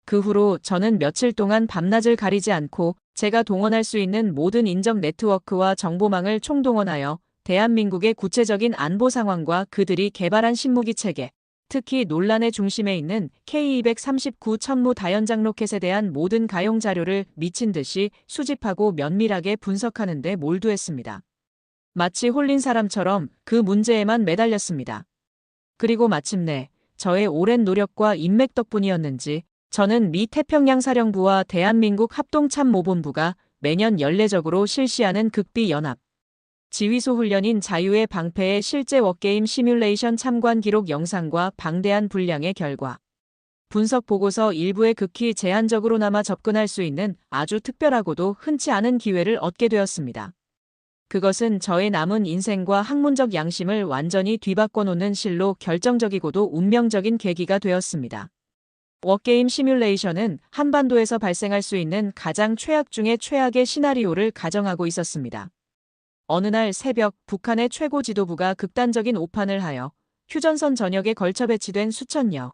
그 후로 저는 며칠 동안 밤낮을 가리지 않고 제가 동원할 수 있는 모든 인적 네트워크와 정보망을 총동원하여 대한민국의 구체적인 안보 상황과 그들이 개발한 신무기 체계, 특히 논란의 중심에 있는 K239 천무 다연장 로켓에 대한 모든 가용 자료를 미친 듯이 수집하고 면밀하게 분석하는 데 몰두했습니다. 마치 홀린 사람처럼 그 문제에만 매달렸습니다. 그리고 마침내 저의 오랜 노력과 인맥 덕분이었는지 저는 미 태평양 사령부와 대한민국 합동참모본부가 매년 연례적으로 실시하는 극비 연합 지휘소 훈련인 자유의 방패의 실제 워게임 시뮬레이션 참관 기록 영상과 방대한 분량의 결과 분석 보고서 일부에 극히 제한적으로나마 접근할 수 있는 아주 특별하고도 흔치 않은 기회를 얻게 되었습니다. 그것은 저의 남은 인생과 학문적 양심을 완전히 뒤바꿔 놓는 실로 결정적이고도 운명적인 계기가 되었습니다. 워게임 시뮬레이션은 한반도에서 발생할 수 있는 가장 최악 중의 최악의 시나리오를 가정하고 있었습니다. 어느 날 새벽 북한의 최고 지도부가 극단적인 오판을 하여 휴전선 전역에 걸쳐 배치된 수천여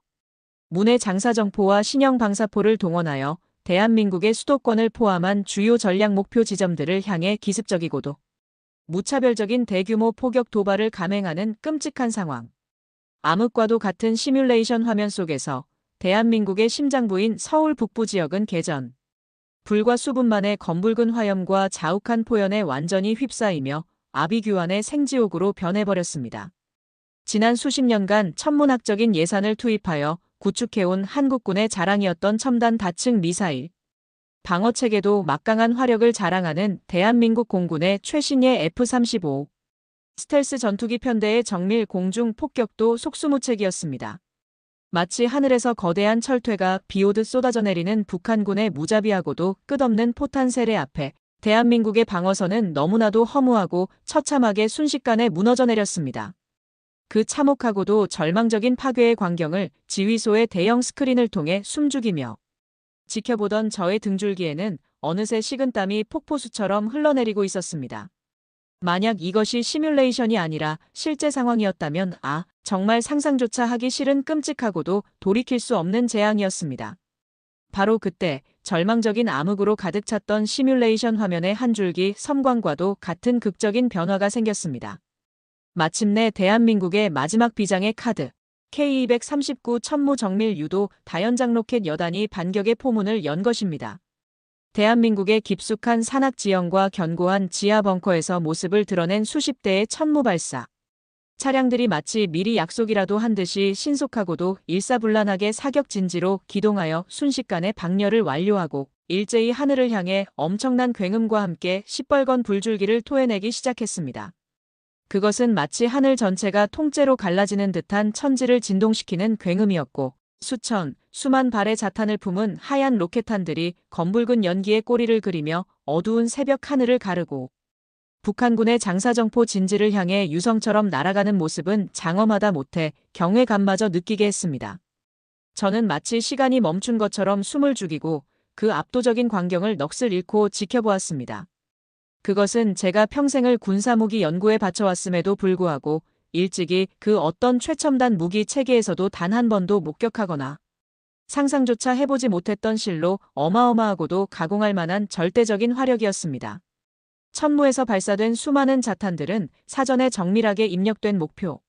문의 장사정포와 신형 방사포를 동원하여 대한민국의 수도권을 포함한 주요 전략 목표 지점들을 향해 기습적이고도 무차별적인 대규모 포격 도발을 감행하는 끔찍한 상황. 암흑과도 같은 시뮬레이션 화면 속에서 대한민국의 심장부인 서울 북부 지역은 개전. 불과 수분 만에 검붉은 화염과 자욱한 포연에 완전히 휩싸이며 아비규환의 생지옥으로 변해버렸습니다. 지난 수십 년간 천문학적인 예산을 투입하여 구축해온 한국군의 자랑이었던 첨단 다층 미사일. 방어체계도 막강한 화력을 자랑하는 대한민국 공군의 최신의 F-35. 스텔스 전투기 편대의 정밀 공중 폭격도 속수무책이었습니다. 마치 하늘에서 거대한 철퇴가 비오듯 쏟아져 내리는 북한군의 무자비하고도 끝없는 포탄 세례 앞에 대한민국의 방어선은 너무나도 허무하고 처참하게 순식간에 무너져 내렸습니다. 그 참혹하고도 절망적인 파괴의 광경을 지휘소의 대형 스크린을 통해 숨죽이며 지켜보던 저의 등줄기에는 어느새 식은땀이 폭포수처럼 흘러내리고 있었습니다. 만약 이것이 시뮬레이션이 아니라 실제 상황이었다면 정말 상상조차 하기 싫은 끔찍하고도 돌이킬 수 없는 재앙이었습니다. 바로 그때 절망적인 암흑으로 가득 찼던 시뮬레이션 화면의 한 줄기 섬광과도 같은 극적인 변화가 생겼습니다. 마침내 대한민국의 마지막 비장의 카드, K239 천무 정밀 유도 다연장 로켓 여단이 반격의 포문을 연 것입니다. 대한민국의 깊숙한 산악 지형과 견고한 지하 벙커에서 모습을 드러낸 수십 대의 천무 발사. 차량들이 마치 미리 약속이라도 한 듯이 신속하고도 일사불란하게 사격 진지로 기동하여 순식간에 방열을 완료하고 일제히 하늘을 향해 엄청난 굉음과 함께 시뻘건 불줄기를 토해내기 시작했습니다. 그것은 마치 하늘 전체가 통째로 갈라지는 듯한 천지를 진동시키는 굉음이었고 수천, 수만 발의 자탄을 품은 하얀 로켓탄들이 검붉은 연기에 꼬리를 그리며 어두운 새벽 하늘을 가르고 북한군의 장사정포 진지를 향해 유성처럼 날아가는 모습은 장엄하다 못해 경외감마저 느끼게 했습니다. 저는 마치 시간이 멈춘 것처럼 숨을 죽이고 그 압도적인 광경을 넋을 잃고 지켜보았습니다. 그것은 제가 평생을 군사무기 연구에 바쳐왔음에도 불구하고 일찍이 그 어떤 최첨단 무기 체계에서도 단 한 번도 목격하거나 상상조차 해보지 못했던 실로 어마어마하고도 가공할 만한 절대적인 화력이었습니다. 천무에서 발사된 수많은 자탄들은 사전에 정밀하게 입력된 목표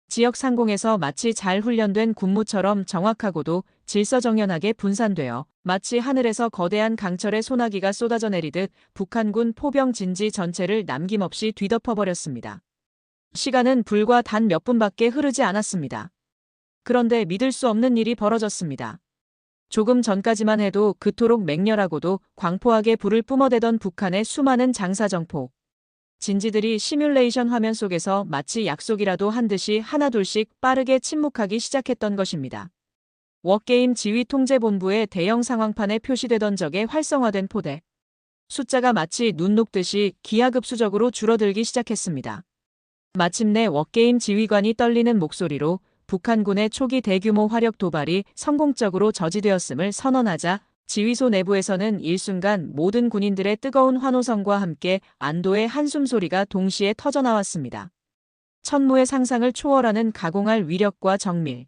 지역 상공에서 마치 잘 훈련된 군무처럼 정확하고도 질서정연하게 분산되어 마치 하늘에서 거대한 강철의 소나기가 쏟아져 내리듯 북한군 포병 진지 전체를 남김없이 뒤덮어버렸습니다. 시간은 불과 단 몇 분밖에 흐르지 않았습니다. 그런데 믿을 수 없는 일이 벌어졌습니다. 조금 전까지만 해도 그토록 맹렬하고도 광포하게 불을 뿜어대던 북한의 수많은 장사정포 진지들이 시뮬레이션 화면 속에서 마치 약속이라도 한 듯이 하나둘씩 빠르게 침묵하기 시작했던 것입니다. 워게임 지휘통제본부의 대형 상황판에 표시되던 적의 활성화된 포대 숫자가 마치 눈 녹듯이 기하급수적으로 줄어들기 시작했습니다. 마침내 워게임 지휘관이 떨리는 목소리로 북한군의 초기 대규모 화력 도발이 성공적으로 저지되었음을 선언하자 지휘소 내부에서는 일순간 모든 군인들의 뜨거운 환호성과 함께 안도의 한숨 소리가 동시에 터져나왔습니다. 천무의 상상을 초월하는 가공할 위력과 정밀,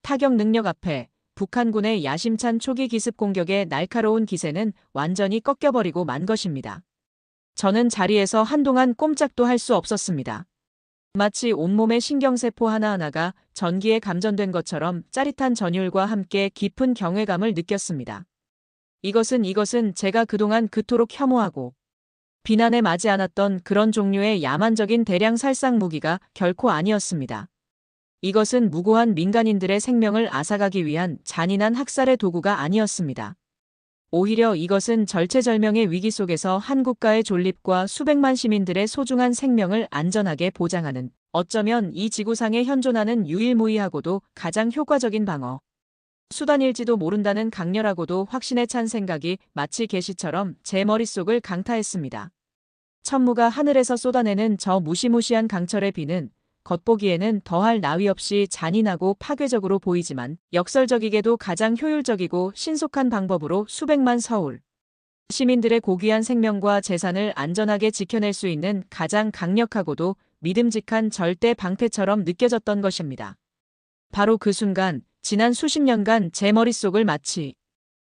타격 능력 앞에 북한군의 야심찬 초기 기습 공격의 날카로운 기세는 완전히 꺾여버리고 만 것입니다. 저는 자리에서 한동안 꼼짝도 할 수 없었습니다. 마치 온몸의 신경세포 하나하나가 전기에 감전된 것처럼 짜릿한 전율과 함께 깊은 경외감을 느꼈습니다. 이것은 제가 그동안 그토록 혐오하고 비난에 맞지 않았던 그런 종류의 야만적인 대량 살상 무기가 결코 아니었습니다. 이것은 무고한 민간인들의 생명을 앗아가기 위한 잔인한 학살의 도구가 아니었습니다. 오히려 이것은 절체절명의 위기 속에서 한 국가의 존립과 수백만 시민들의 소중한 생명을 안전하게 보장하는 어쩌면 이 지구상에 현존하는 유일무이하고도 가장 효과적인 방어 수단일지도 모른다는 강렬하고도 확신에 찬 생각이 마치 계시처럼 제 머릿속을 강타했습니다. 천무가 하늘에서 쏟아내는 저 무시무시한 강철의 비는 겉보기에는 더할 나위 없이 잔인하고 파괴적으로 보이지만 역설적이게도 가장 효율적이고 신속한 방법으로 수백만 서울 시민들의 고귀한 생명과 재산을 안전하게 지켜낼 수 있는 가장 강력하고도 믿음직한 절대 방패처럼 느껴졌던 것입니다. 바로 그 순간 지난 수십 년간 제 머릿속을 마치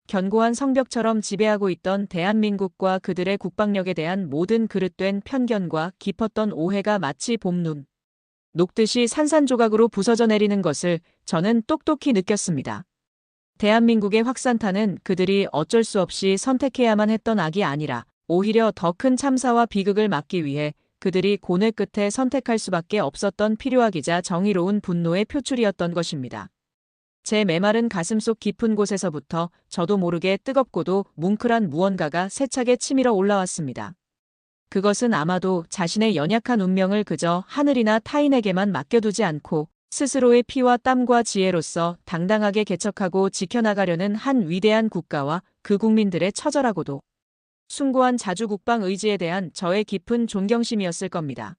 견고한 성벽처럼 지배하고 있던 대한민국과 그들의 국방력에 대한 모든 그릇된 편견과 깊었던 오해가 마치 봄눈 녹듯이 산산조각으로 부서져 내리는 것을 저는 똑똑히 느꼈습니다. 대한민국의 확산탄은 그들이 어쩔 수 없이 선택해야만 했던 악이 아니라 오히려 더 큰 참사와 비극을 막기 위해 그들이 고뇌 끝에 선택할 수밖에 없었던 필요하기자 정의로운 분노의 표출이었던 것입니다. 제 메마른 가슴속 깊은 곳에서부터 저도 모르게 뜨겁고도 뭉클한 무언가가 세차게 치밀어 올라왔습니다. 그것은 아마도 자신의 연약한 운명을 그저 하늘이나 타인에게만 맡겨두지 않고 스스로의 피와 땀과 지혜로서 당당하게 개척하고 지켜나가려는 한 위대한 국가와 그 국민들의 처절하고도 숭고한 자주국방 의지에 대한 저의 깊은 존경심이었을 겁니다.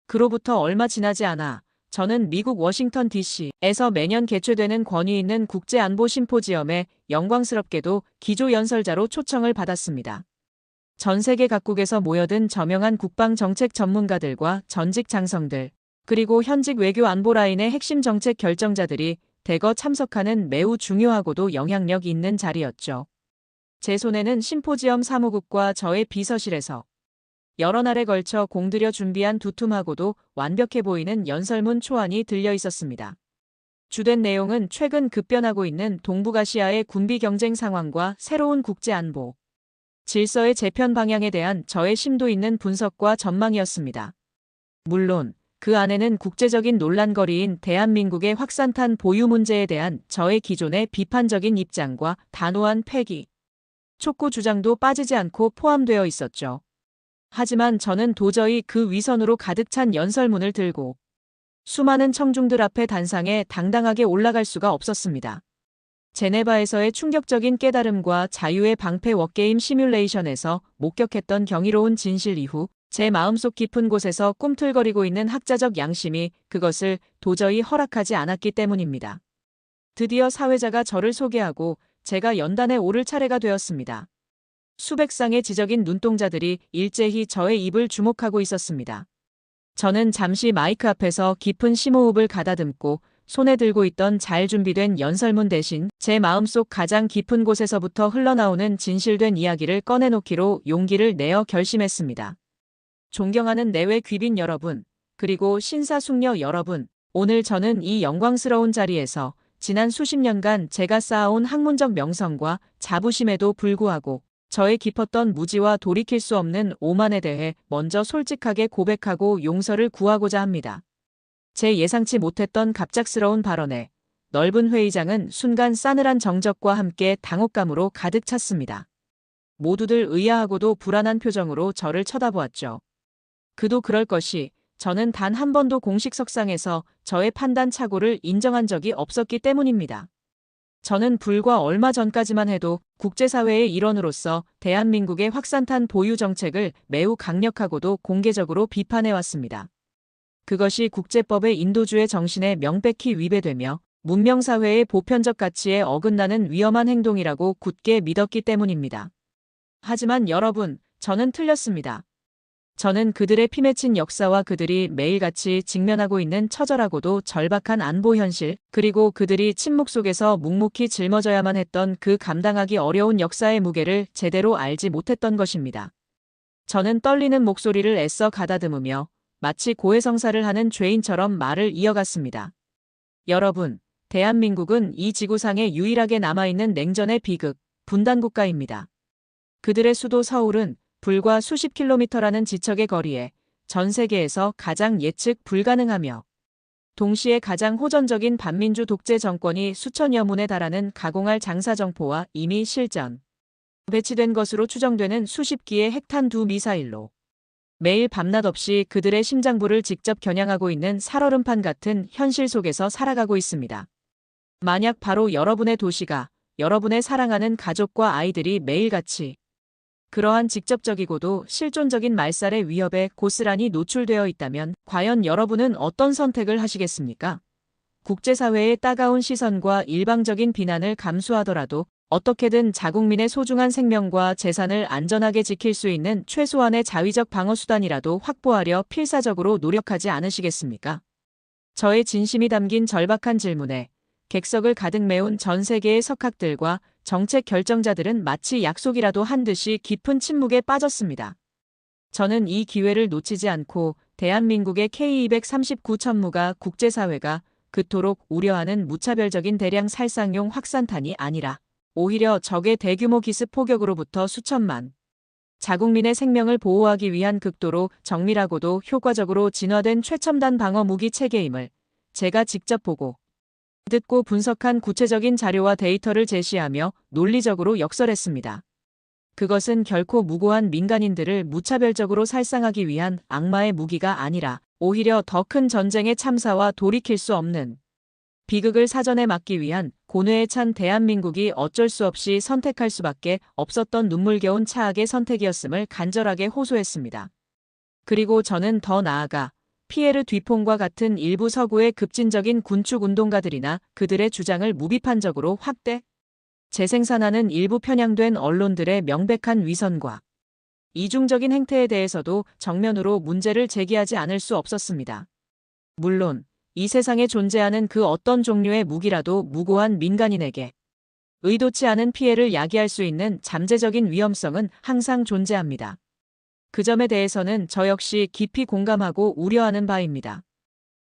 그로부터 얼마 지나지 않아 저는 미국 워싱턴 DC에서 매년 개최되는 권위 있는 국제안보 심포지엄에 영광스럽게도 기조연설자로 초청을 받았습니다. 전 세계 각국에서 모여든 저명한 국방정책 전문가들과 전직 장성들, 그리고 현직 외교 안보 라인의 핵심 정책 결정자들이 대거 참석하는 매우 중요하고도 영향력 있는 자리였죠. 제 손에는 심포지엄 사무국과 저의 비서실에서 여러 날에 걸쳐 공들여 준비한 두툼하고도 완벽해 보이는 연설문 초안이 들려 있었습니다. 주된 내용은 최근 급변하고 있는 동북아시아의 군비 경쟁 상황과 새로운 국제 안보 질서의 재편 방향에 대한 저의 심도 있는 분석과 전망이었습니다. 물론 그 안에는 국제적인 논란거리인 대한민국의 확산탄 보유 문제에 대한 저의 기존의 비판적인 입장과 단호한 폐기, 촉구 주장도 빠지지 않고 포함되어 있었죠. 하지만 저는 도저히 그 위선으로 가득 찬 연설문을 들고 수많은 청중들 앞에 단상에 당당하게 올라갈 수가 없었습니다. 제네바에서의 충격적인 깨달음과 자유의 방패 워게임 시뮬레이션에서 목격했던 경이로운 진실 이후 제 마음속 깊은 곳에서 꿈틀거리고 있는 학자적 양심이 그것을 도저히 허락하지 않았기 때문입니다. 드디어 사회자가 저를 소개하고 제가 연단에 오를 차례가 되었습니다. 수백 쌍의 지적인 눈동자들이 일제히 저의 입을 주목하고 있었습니다. 저는 잠시 마이크 앞에서 깊은 심호흡을 가다듬고 손에 들고 있던 잘 준비된 연설문 대신 제 마음속 가장 깊은 곳에서부터 흘러나오는 진실된 이야기를 꺼내놓기로 용기를 내어 결심했습니다. 존경하는 내외 귀빈 여러분, 그리고 신사숙녀 여러분, 오늘 저는 이 영광스러운 자리에서 지난 수십 년간 제가 쌓아온 학문적 명성과 자부심에도 불구하고 저의 깊었던 무지와 돌이킬 수 없는 오만에 대해 먼저 솔직하게 고백하고 용서를 구하고자 합니다. 제 예상치 못했던 갑작스러운 발언에 넓은 회의장은 순간 싸늘한 정적과 함께 당혹감으로 가득 찼습니다. 모두들 의아하고도 불안한 표정으로 저를 쳐다보았죠. 그도 그럴 것이 저는 단 한 번도 공식 석상에서 저의 판단 착오를 인정한 적이 없었기 때문입니다. 저는 불과 얼마 전까지만 해도 국제사회의 일원으로서 대한민국의 확산탄 보유 정책을 매우 강력하고도 공개적으로 비판해왔습니다. 그것이 국제법의 인도주의 정신에 명백히 위배되며 문명사회의 보편적 가치에 어긋나는 위험한 행동이라고 굳게 믿었기 때문입니다. 하지만 여러분, 저는 틀렸습니다. 저는 그들의 피맺힌 역사와 그들이 매일같이 직면하고 있는 처절하고도 절박한 안보 현실, 그리고 그들이 침묵 속에서 묵묵히 짊어져야만 했던 그 감당하기 어려운 역사의 무게를 제대로 알지 못했던 것입니다. 저는 떨리는 목소리를 애써 가다듬으며 마치 고해성사를 하는 죄인처럼 말을 이어갔습니다. 여러분, 대한민국은 이 지구상에 유일하게 남아있는 냉전의 비극, 분단국가입니다. 그들의 수도 서울은 불과 수십 킬로미터라는 지척의 거리에 전 세계에서 가장 예측 불가능하며 동시에 가장 호전적인 반민주 독재 정권이 수천여 문에 달하는 가공할 장사정포와 이미 실전 배치된 것으로 추정되는 수십 기의 핵탄 두 미사일로 매일 밤낮 없이 그들의 심장부를 직접 겨냥하고 있는 살얼음판 같은 현실 속에서 살아가고 있습니다. 만약 바로 여러분의 도시가 여러분의 사랑하는 가족과 아이들이 매일같이 그러한 직접적이고도 실존적인 말살의 위협에 고스란히 노출되어 있다면 과연 여러분은 어떤 선택을 하시겠습니까? 국제사회의 따가운 시선과 일방적인 비난을 감수하더라도 어떻게든 자국민의 소중한 생명과 재산을 안전하게 지킬 수 있는 최소한의 자위적 방어수단이라도 확보하려 필사적으로 노력하지 않으시겠습니까? 저의 진심이 담긴 절박한 질문에 객석을 가득 메운 전 세계의 석학들과 정책 결정자들은 마치 약속이라도 한 듯이 깊은 침묵에 빠졌습니다. 저는 이 기회를 놓치지 않고 대한민국의 K239 천무가 국제사회가 그토록 우려하는 무차별적인 대량 살상용 확산탄이 아니라 오히려 적의 대규모 기습 포격으로부터 수천만 자국민의 생명을 보호하기 위한 극도로 정밀하고도 효과적으로 진화된 최첨단 방어 무기 체계임을 제가 직접 보고 듣고 분석한 구체적인 자료와 데이터를 제시하며 논리적으로 역설했습니다. 그것은 결코 무고한 민간인들을 무차별적으로 살상하기 위한 악마의 무기가 아니라 오히려 더 큰 전쟁의 참사와 돌이킬 수 없는 비극을 사전에 막기 위한 고뇌에 찬 대한민국이 어쩔 수 없이 선택할 수밖에 없었던 눈물겨운 차악의 선택이었음을 간절하게 호소했습니다. 그리고 저는 더 나아가 피에르 뒤퐁과 같은 일부 서구의 급진적인 군축 운동가들이나 그들의 주장을 무비판적으로 확대 재생산하는 일부 편향된 언론들의 명백한 위선과 이중적인 행태에 대해서도 정면으로 문제를 제기하지 않을 수 없었습니다. 물론 이 세상에 존재하는 그 어떤 종류의 무기라도 무고한 민간인에게 의도치 않은 피해를 야기할 수 있는 잠재적인 위험성은 항상 존재합니다. 그 점에 대해서는 저 역시 깊이 공감하고 우려하는 바입니다.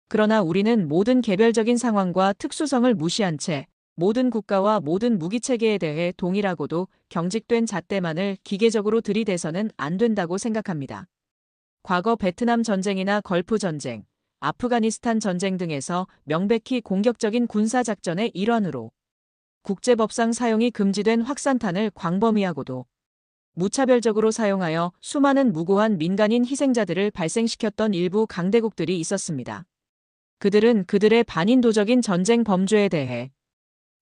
그러나 우리는 모든 개별적인 상황과 특수성을 무시한 채 모든 국가와 모든 무기체계에 대해 동일하고도 경직된 잣대만을 기계적으로 들이대서는 안 된다고 생각합니다. 과거 베트남 전쟁이나 걸프 전쟁, 아프가니스탄 전쟁 등에서 명백히 공격적인 군사작전의 일환으로 국제법상 사용이 금지된 확산탄을 광범위하고도 무차별적으로 사용하여 수많은 무고한 민간인 희생자들을 발생시켰던 일부 강대국들이 있었습니다. 그들은 그들의 반인도적인 전쟁 범죄에 대해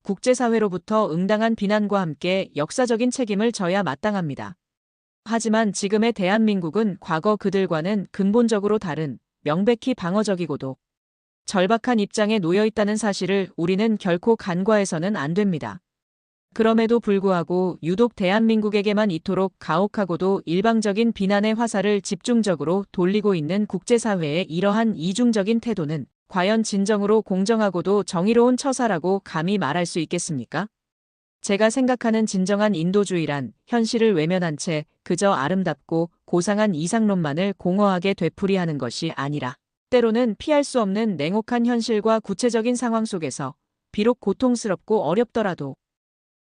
국제사회로부터 응당한 비난과 함께 역사적인 책임을 져야 마땅합니다. 하지만 지금의 대한민국은 과거 그들과는 근본적으로 다른 명백히 방어적이고도 절박한 입장에 놓여 있다는 사실을 우리는 결코 간과해서는 안 됩니다. 그럼에도 불구하고 유독 대한민국에게만 이토록 가혹하고도 일방적인 비난의 화살을 집중적으로 돌리고 있는 국제사회의 이러한 이중적인 태도는 과연 진정으로 공정하고도 정의로운 처사라고 감히 말할 수 있겠습니까? 제가 생각하는 진정한 인도주의란 현실을 외면한 채 그저 아름답고 고상한 이상론만을 공허하게 되풀이하는 것이 아니라 때로는 피할 수 없는 냉혹한 현실과 구체적인 상황 속에서 비록 고통스럽고 어렵더라도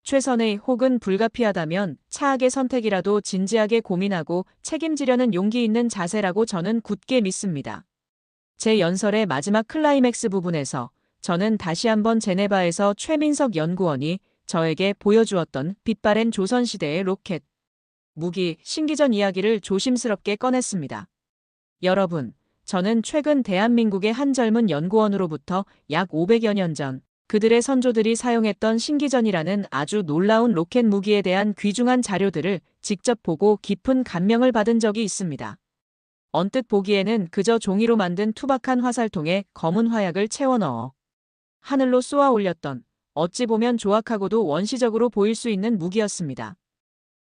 최선의 혹은 불가피하다면 차악의 선택이라도 진지하게 고민하고 책임지려는 용기 있는 자세라고 저는 굳게 믿습니다. 제 연설의 마지막 클라이맥스 부분에서 저는 다시 한번 제네바에서 최민석 연구원이 저에게 보여주었던 빛바랜 조선시대의 로켓, 무기, 신기전 이야기를 조심스럽게 꺼냈습니다. 여러분, 저는 최근 대한민국의 한 젊은 연구원으로부터 약 500여 년 전 그들의 선조들이 사용했던 신기전이라는 아주 놀라운 로켓 무기에 대한 귀중한 자료들을 직접 보고 깊은 감명을 받은 적이 있습니다. 언뜻 보기에는 그저 종이로 만든 투박한 화살통에 검은 화약을 채워 넣어 하늘로 쏘아 올렸던 어찌 보면 조악하고도 원시적으로 보일 수 있는 무기였습니다.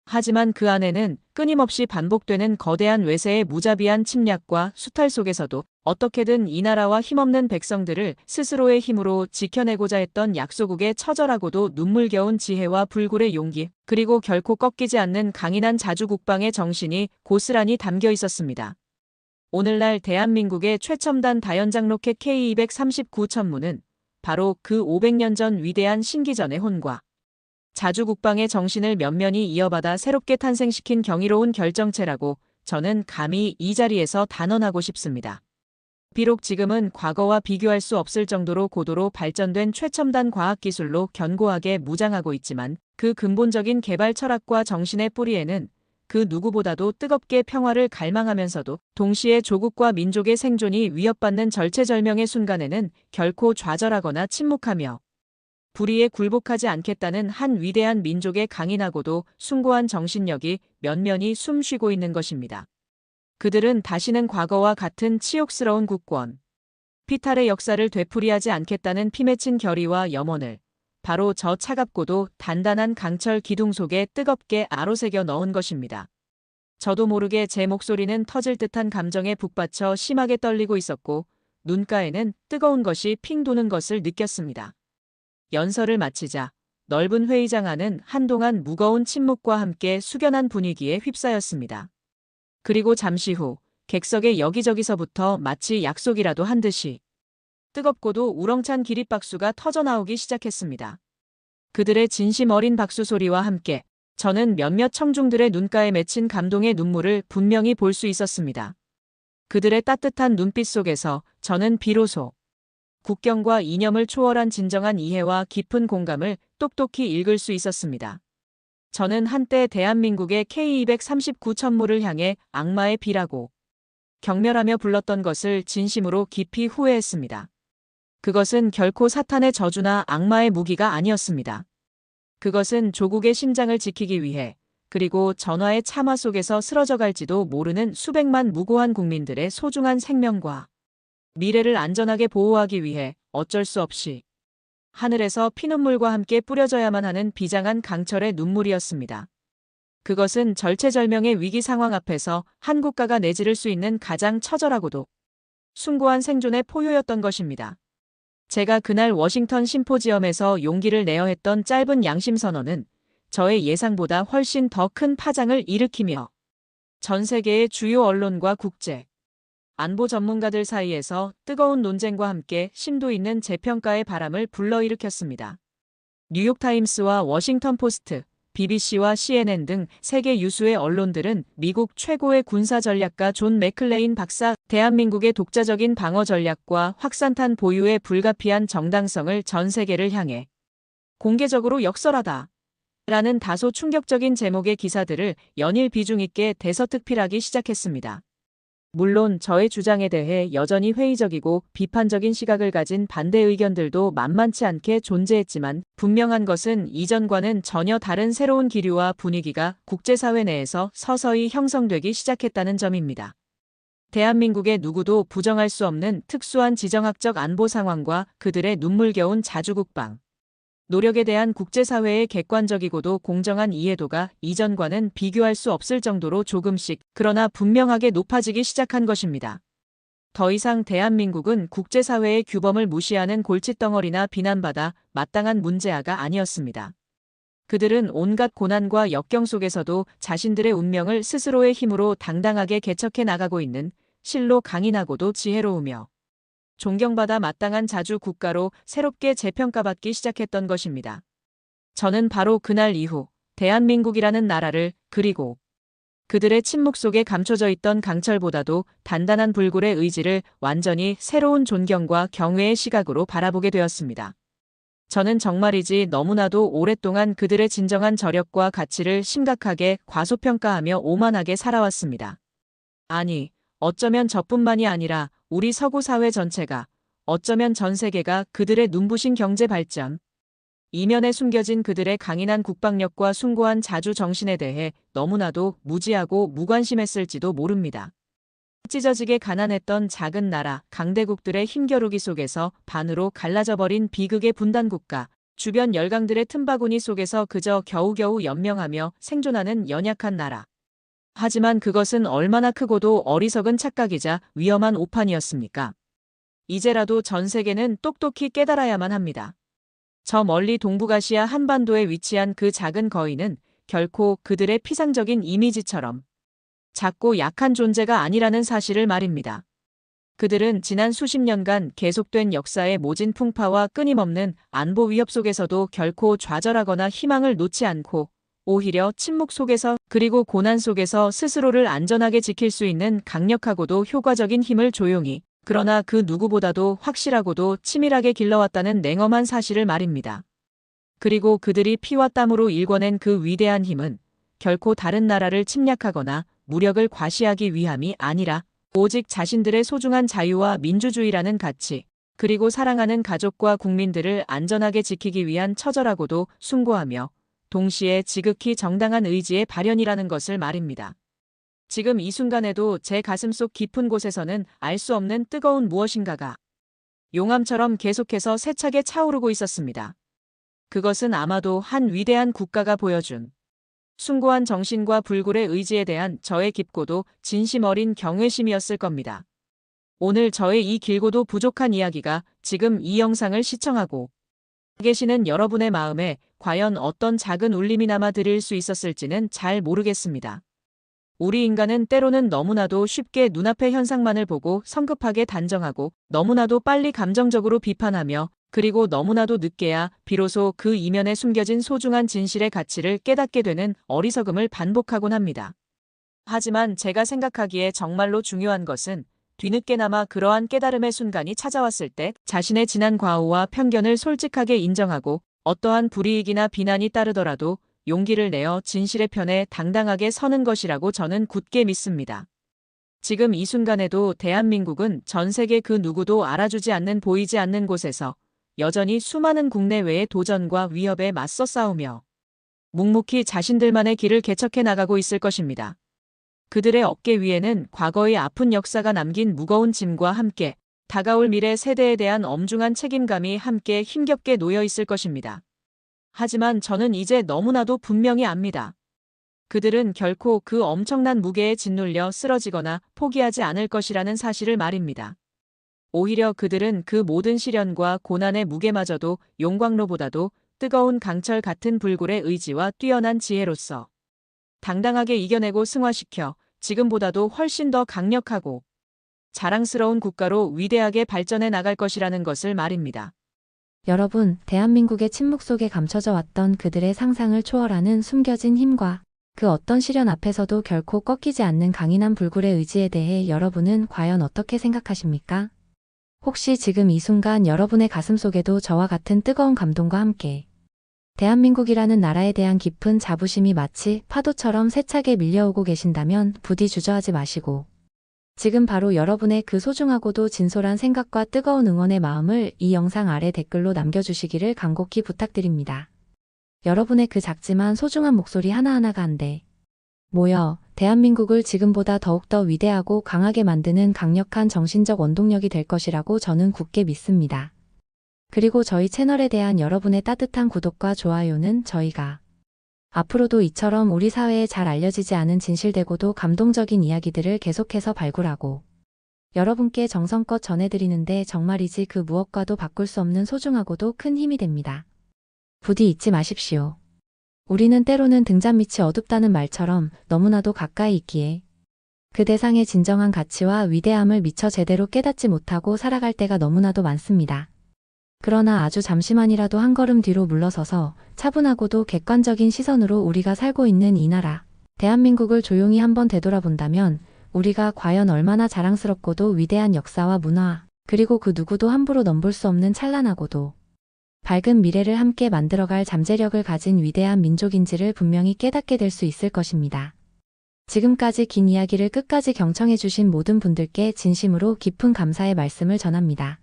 하지만 그 안에는 끊임없이 반복되는 거대한 외세의 무자비한 침략과 수탈 속에서도 어떻게든 이 나라와 힘없는 백성들을 스스로의 힘으로 지켜내고자 했던 약소국의 처절하고도 눈물겨운 지혜와 불굴의 용기, 그리고 결코 꺾이지 않는 강인한 자주국방의 정신이 고스란히 담겨 있었습니다. 오늘날 대한민국의 최첨단 다연장 로켓 K239 천무는 바로 그 500년 전 위대한 신기전의 혼과 자주국방의 정신을 면면히 이어받아 새롭게 탄생시킨 경이로운 결정체라고 저는 감히 이 자리에서 단언하고 싶습니다. 비록 지금은 과거와 비교할 수 없을 정도로 고도로 발전된 최첨단 과학기술로 견고하게 무장하고 있지만 그 근본적인 개발 철학과 정신의 뿌리에는 그 누구보다도 뜨겁게 평화를 갈망하면서도 동시에 조국과 민족의 생존이 위협받는 절체절명의 순간에는 결코 좌절하거나 침묵하며 불의에 굴복하지 않겠다는 한 위대한 민족의 강인하고도 숭고한 정신력이 면면히 숨쉬고 있는 것입니다. 그들은 다시는 과거와 같은 치욕스러운 국권, 피탈의 역사를 되풀이하지 않겠다는 피맺힌 결의와 염원을 바로 저 차갑고도 단단한 강철 기둥 속에 뜨겁게 아로새겨 넣은 것입니다. 저도 모르게 제 목소리는 터질 듯한 감정에 북받쳐 심하게 떨리고 있었고 눈가에는 뜨거운 것이 핑 도는 것을 느꼈습니다. 연설을 마치자 넓은 회의장 안은 한동안 무거운 침묵과 함께 숙연한 분위기에 휩싸였습니다. 그리고 잠시 후 객석의 여기저기서부터 마치 약속이라도 한 듯이 뜨겁고도 우렁찬 기립박수가 터져나오기 시작했습니다. 그들의 진심 어린 박수 소리와 함께 저는 몇몇 청중들의 눈가에 맺힌 감동의 눈물을 분명히 볼 수 있었습니다. 그들의 따뜻한 눈빛 속에서 저는 비로소 국경과 이념을 초월한 진정한 이해와 깊은 공감을 똑똑히 읽을 수 있었습니다. 저는 한때 대한민국의 K239 천무를 향해 악마의 비라고 경멸하며 불렀던 것을 진심으로 깊이 후회했습니다. 그것은 결코 사탄의 저주나 악마의 무기가 아니었습니다. 그것은 조국의 심장을 지키기 위해 그리고 전화의 참화 속에서 쓰러져 갈지도 모르는 수백만 무고한 국민들의 소중한 생명과 미래를 안전하게 보호하기 위해 어쩔 수 없이 하늘에서 피눈물과 함께 뿌려져야만 하는 비장한 강철의 눈물이었습니다. 그것은 절체절명의 위기 상황 앞에서 한 국가가 내지를 수 있는 가장 처절하고도 숭고한 생존의 포효였던 것입니다. 제가 그날 워싱턴 심포지엄에서 용기를 내어 했던 짧은 양심선언은 저의 예상보다 훨씬 더 큰 파장을 일으키며 전 세계의 주요 언론과 국제 안보 전문가들 사이에서 뜨거운 논쟁과 함께 심도 있는 재평가의 바람을 불러일으켰습니다. 뉴욕타임스와 워싱턴 포스트, BBC와 CNN 등 세계 유수의 언론들은 미국 최고의 군사 전략가 존 맥클레인 박사, 대한민국의 독자적인 방어 전략과 확산탄 보유의 불가피한 정당성을 전 세계를 향해 공개적으로 역설하다 라는 다소 충격적인 제목의 기사들을 연일 비중 있게 대서특필하기 시작했습니다. 물론 저의 주장에 대해 여전히 회의적이고 비판적인 시각을 가진 반대 의견들도 만만치 않게 존재했지만 분명한 것은 이전과는 전혀 다른 새로운 기류와 분위기가 국제사회 내에서 서서히 형성되기 시작했다는 점입니다. 대한민국의 누구도 부정할 수 없는 특수한 지정학적 안보 상황과 그들의 눈물겨운 자주국방 노력에 대한 국제사회의 객관적이고도 공정한 이해도가 이전과는 비교할 수 없을 정도로 조금씩 그러나 분명하게 높아지기 시작한 것입니다. 더 이상 대한민국은 국제사회의 규범을 무시하는 골칫덩어리나 비난받아 마땅한 문제아가 아니었습니다. 그들은 온갖 고난과 역경 속에서도 자신들의 운명을 스스로의 힘으로 당당하게 개척해 나가고 있는 실로 강인하고도 지혜로우며 존경받아 마땅한 자주 국가로 새롭게 재평가받기 시작했던 것입니다. 저는 바로 그날 이후 대한민국이라는 나라를 그리고 그들의 침묵 속에 감춰져 있던 강철보다도 단단한 불굴의 의지를 완전히 새로운 존경과 경외의 시각으로 바라보게 되었습니다. 저는 정말이지 너무나도 오랫동안 그들의 진정한 저력과 가치를 심각하게 과소평가하며 오만하게 살아왔습니다. 아니, 어쩌면 저뿐만이 아니라 우리 서구 사회 전체가, 어쩌면 전 세계가 그들의 눈부신 경제 발전, 이면에 숨겨진 그들의 강인한 국방력과 숭고한 자주 정신에 대해 너무나도 무지하고 무관심했을지도 모릅니다. 찢어지게 가난했던 작은 나라, 강대국들의 힘겨루기 속에서 반으로 갈라져 버린 비극의 분단국가, 주변 열강들의 틈바구니 속에서 그저 겨우겨우 연명하며 생존하는 연약한 나라. 하지만 그것은 얼마나 크고도 어리석은 착각이자 위험한 오판이었습니까? 이제라도 전 세계는 똑똑히 깨달아야만 합니다. 저 멀리 동북아시아 한반도에 위치한 그 작은 거인은 결코 그들의 피상적인 이미지처럼 작고 약한 존재가 아니라는 사실을 말입니다. 그들은 지난 수십 년간 계속된 역사의 모진 풍파와 끊임없는 안보 위협 속에서도 결코 좌절하거나 희망을 놓지 않고 오히려 침묵 속에서 그리고 고난 속에서 스스로를 안전하게 지킬 수 있는 강력하고도 효과적인 힘을 조용히 그러나 그 누구보다도 확실하고도 치밀하게 길러왔다는 냉엄한 사실을 말입니다. 그리고 그들이 피와 땀으로 일궈낸 그 위대한 힘은 결코 다른 나라를 침략하거나 무력을 과시하기 위함이 아니라 오직 자신들의 소중한 자유와 민주주의라는 가치 그리고 사랑하는 가족과 국민들을 안전하게 지키기 위한 처절하고도 숭고하며 동시에 지극히 정당한 의지의 발현이라는 것을 말입니다. 지금 이 순간에도 제 가슴속 깊은 곳에서는 알 수 없는 뜨거운 무엇인가가 용암처럼 계속해서 세차게 차오르고 있었습니다. 그것은 아마도 한 위대한 국가가 보여준 숭고한 정신과 불굴의 의지에 대한 저의 깊고도 진심 어린 경외심이었을 겁니다. 오늘 저의 이 길고도 부족한 이야기가 지금 이 영상을 시청하고 계시는 여러분의 마음에 과연 어떤 작은 울림이나마 드릴 수 있었을지는 잘 모르겠습니다. 우리 인간은 때로는 너무나도 쉽게 눈앞의 현상만을 보고 성급하게 단정하고 너무나도 빨리 감정적으로 비판하며 그리고 너무나도 늦게야 비로소 그 이면에 숨겨진 소중한 진실의 가치를 깨닫게 되는 어리석음을 반복하곤 합니다. 하지만 제가 생각하기에 정말로 중요한 것은 뒤늦게나마 그러한 깨달음의 순간이 찾아왔을 때 자신의 지난 과오와 편견을 솔직하게 인정하고 어떠한 불이익이나 비난이 따르더라도 용기를 내어 진실의 편에 당당하게 서는 것이라고 저는 굳게 믿습니다. 지금 이 순간에도 대한민국은 전 세계 그 누구도 알아주지 않는 보이지 않는 곳에서 여전히 수많은 국내외의 도전과 위협에 맞서 싸우며 묵묵히 자신들만의 길을 개척해 나가고 있을 것입니다. 그들의 어깨 위에는 과거의 아픈 역사가 남긴 무거운 짐과 함께 다가올 미래 세대에 대한 엄중한 책임감이 함께 힘겹게 놓여 있을 것입니다. 하지만 저는 이제 너무나도 분명히 압니다. 그들은 결코 그 엄청난 무게에 짓눌려 쓰러지거나 포기하지 않을 것이라는 사실을 말입니다. 오히려 그들은 그 모든 시련과 고난의 무게마저도 용광로보다도 뜨거운 강철 같은 불굴의 의지와 뛰어난 지혜로서 당당하게 이겨내고 승화시켜 지금보다도 훨씬 더 강력하고 자랑스러운 국가로 위대하게 발전해 나갈 것이라는 것을 말입니다. 여러분, 대한민국의 침묵 속에 감춰져 왔던 그들의 상상을 초월하는 숨겨진 힘과 그 어떤 시련 앞에서도 결코 꺾이지 않는 강인한 불굴의 의지에 대해 여러분은 과연 어떻게 생각하십니까? 혹시 지금 이 순간 여러분의 가슴 속에도 저와 같은 뜨거운 감동과 함께 대한민국이라는 나라에 대한 깊은 자부심이 마치 파도처럼 세차게 밀려오고 계신다면 부디 주저하지 마시고 지금 바로 여러분의 그 소중하고도 진솔한 생각과 뜨거운 응원의 마음을 이 영상 아래 댓글로 남겨주시기를 간곡히 부탁드립니다. 여러분의 그 작지만 소중한 목소리 하나하나가 한데 모여 대한민국을 지금보다 더욱더 위대하고 강하게 만드는 강력한 정신적 원동력이 될 것이라고 저는 굳게 믿습니다. 그리고 저희 채널에 대한 여러분의 따뜻한 구독과 좋아요는 저희가 앞으로도 이처럼 우리 사회에 잘 알려지지 않은 진실되고도 감동적인 이야기들을 계속해서 발굴하고 여러분께 정성껏 전해드리는데 정말이지 그 무엇과도 바꿀 수 없는 소중하고도 큰 힘이 됩니다. 부디 잊지 마십시오. 우리는 때로는 등잔 밑이 어둡다는 말처럼 너무나도 가까이 있기에 그 대상의 진정한 가치와 위대함을 미처 제대로 깨닫지 못하고 살아갈 때가 너무나도 많습니다. 그러나 아주 잠시만이라도 한 걸음 뒤로 물러서서 차분하고도 객관적인 시선으로 우리가 살고 있는 이 나라, 대한민국을 조용히 한번 되돌아본다면 우리가 과연 얼마나 자랑스럽고도 위대한 역사와 문화, 그리고 그 누구도 함부로 넘볼 수 없는 찬란하고도 밝은 미래를 함께 만들어갈 잠재력을 가진 위대한 민족인지를 분명히 깨닫게 될 수 있을 것입니다. 지금까지 긴 이야기를 끝까지 경청해주신 모든 분들께 진심으로 깊은 감사의 말씀을 전합니다.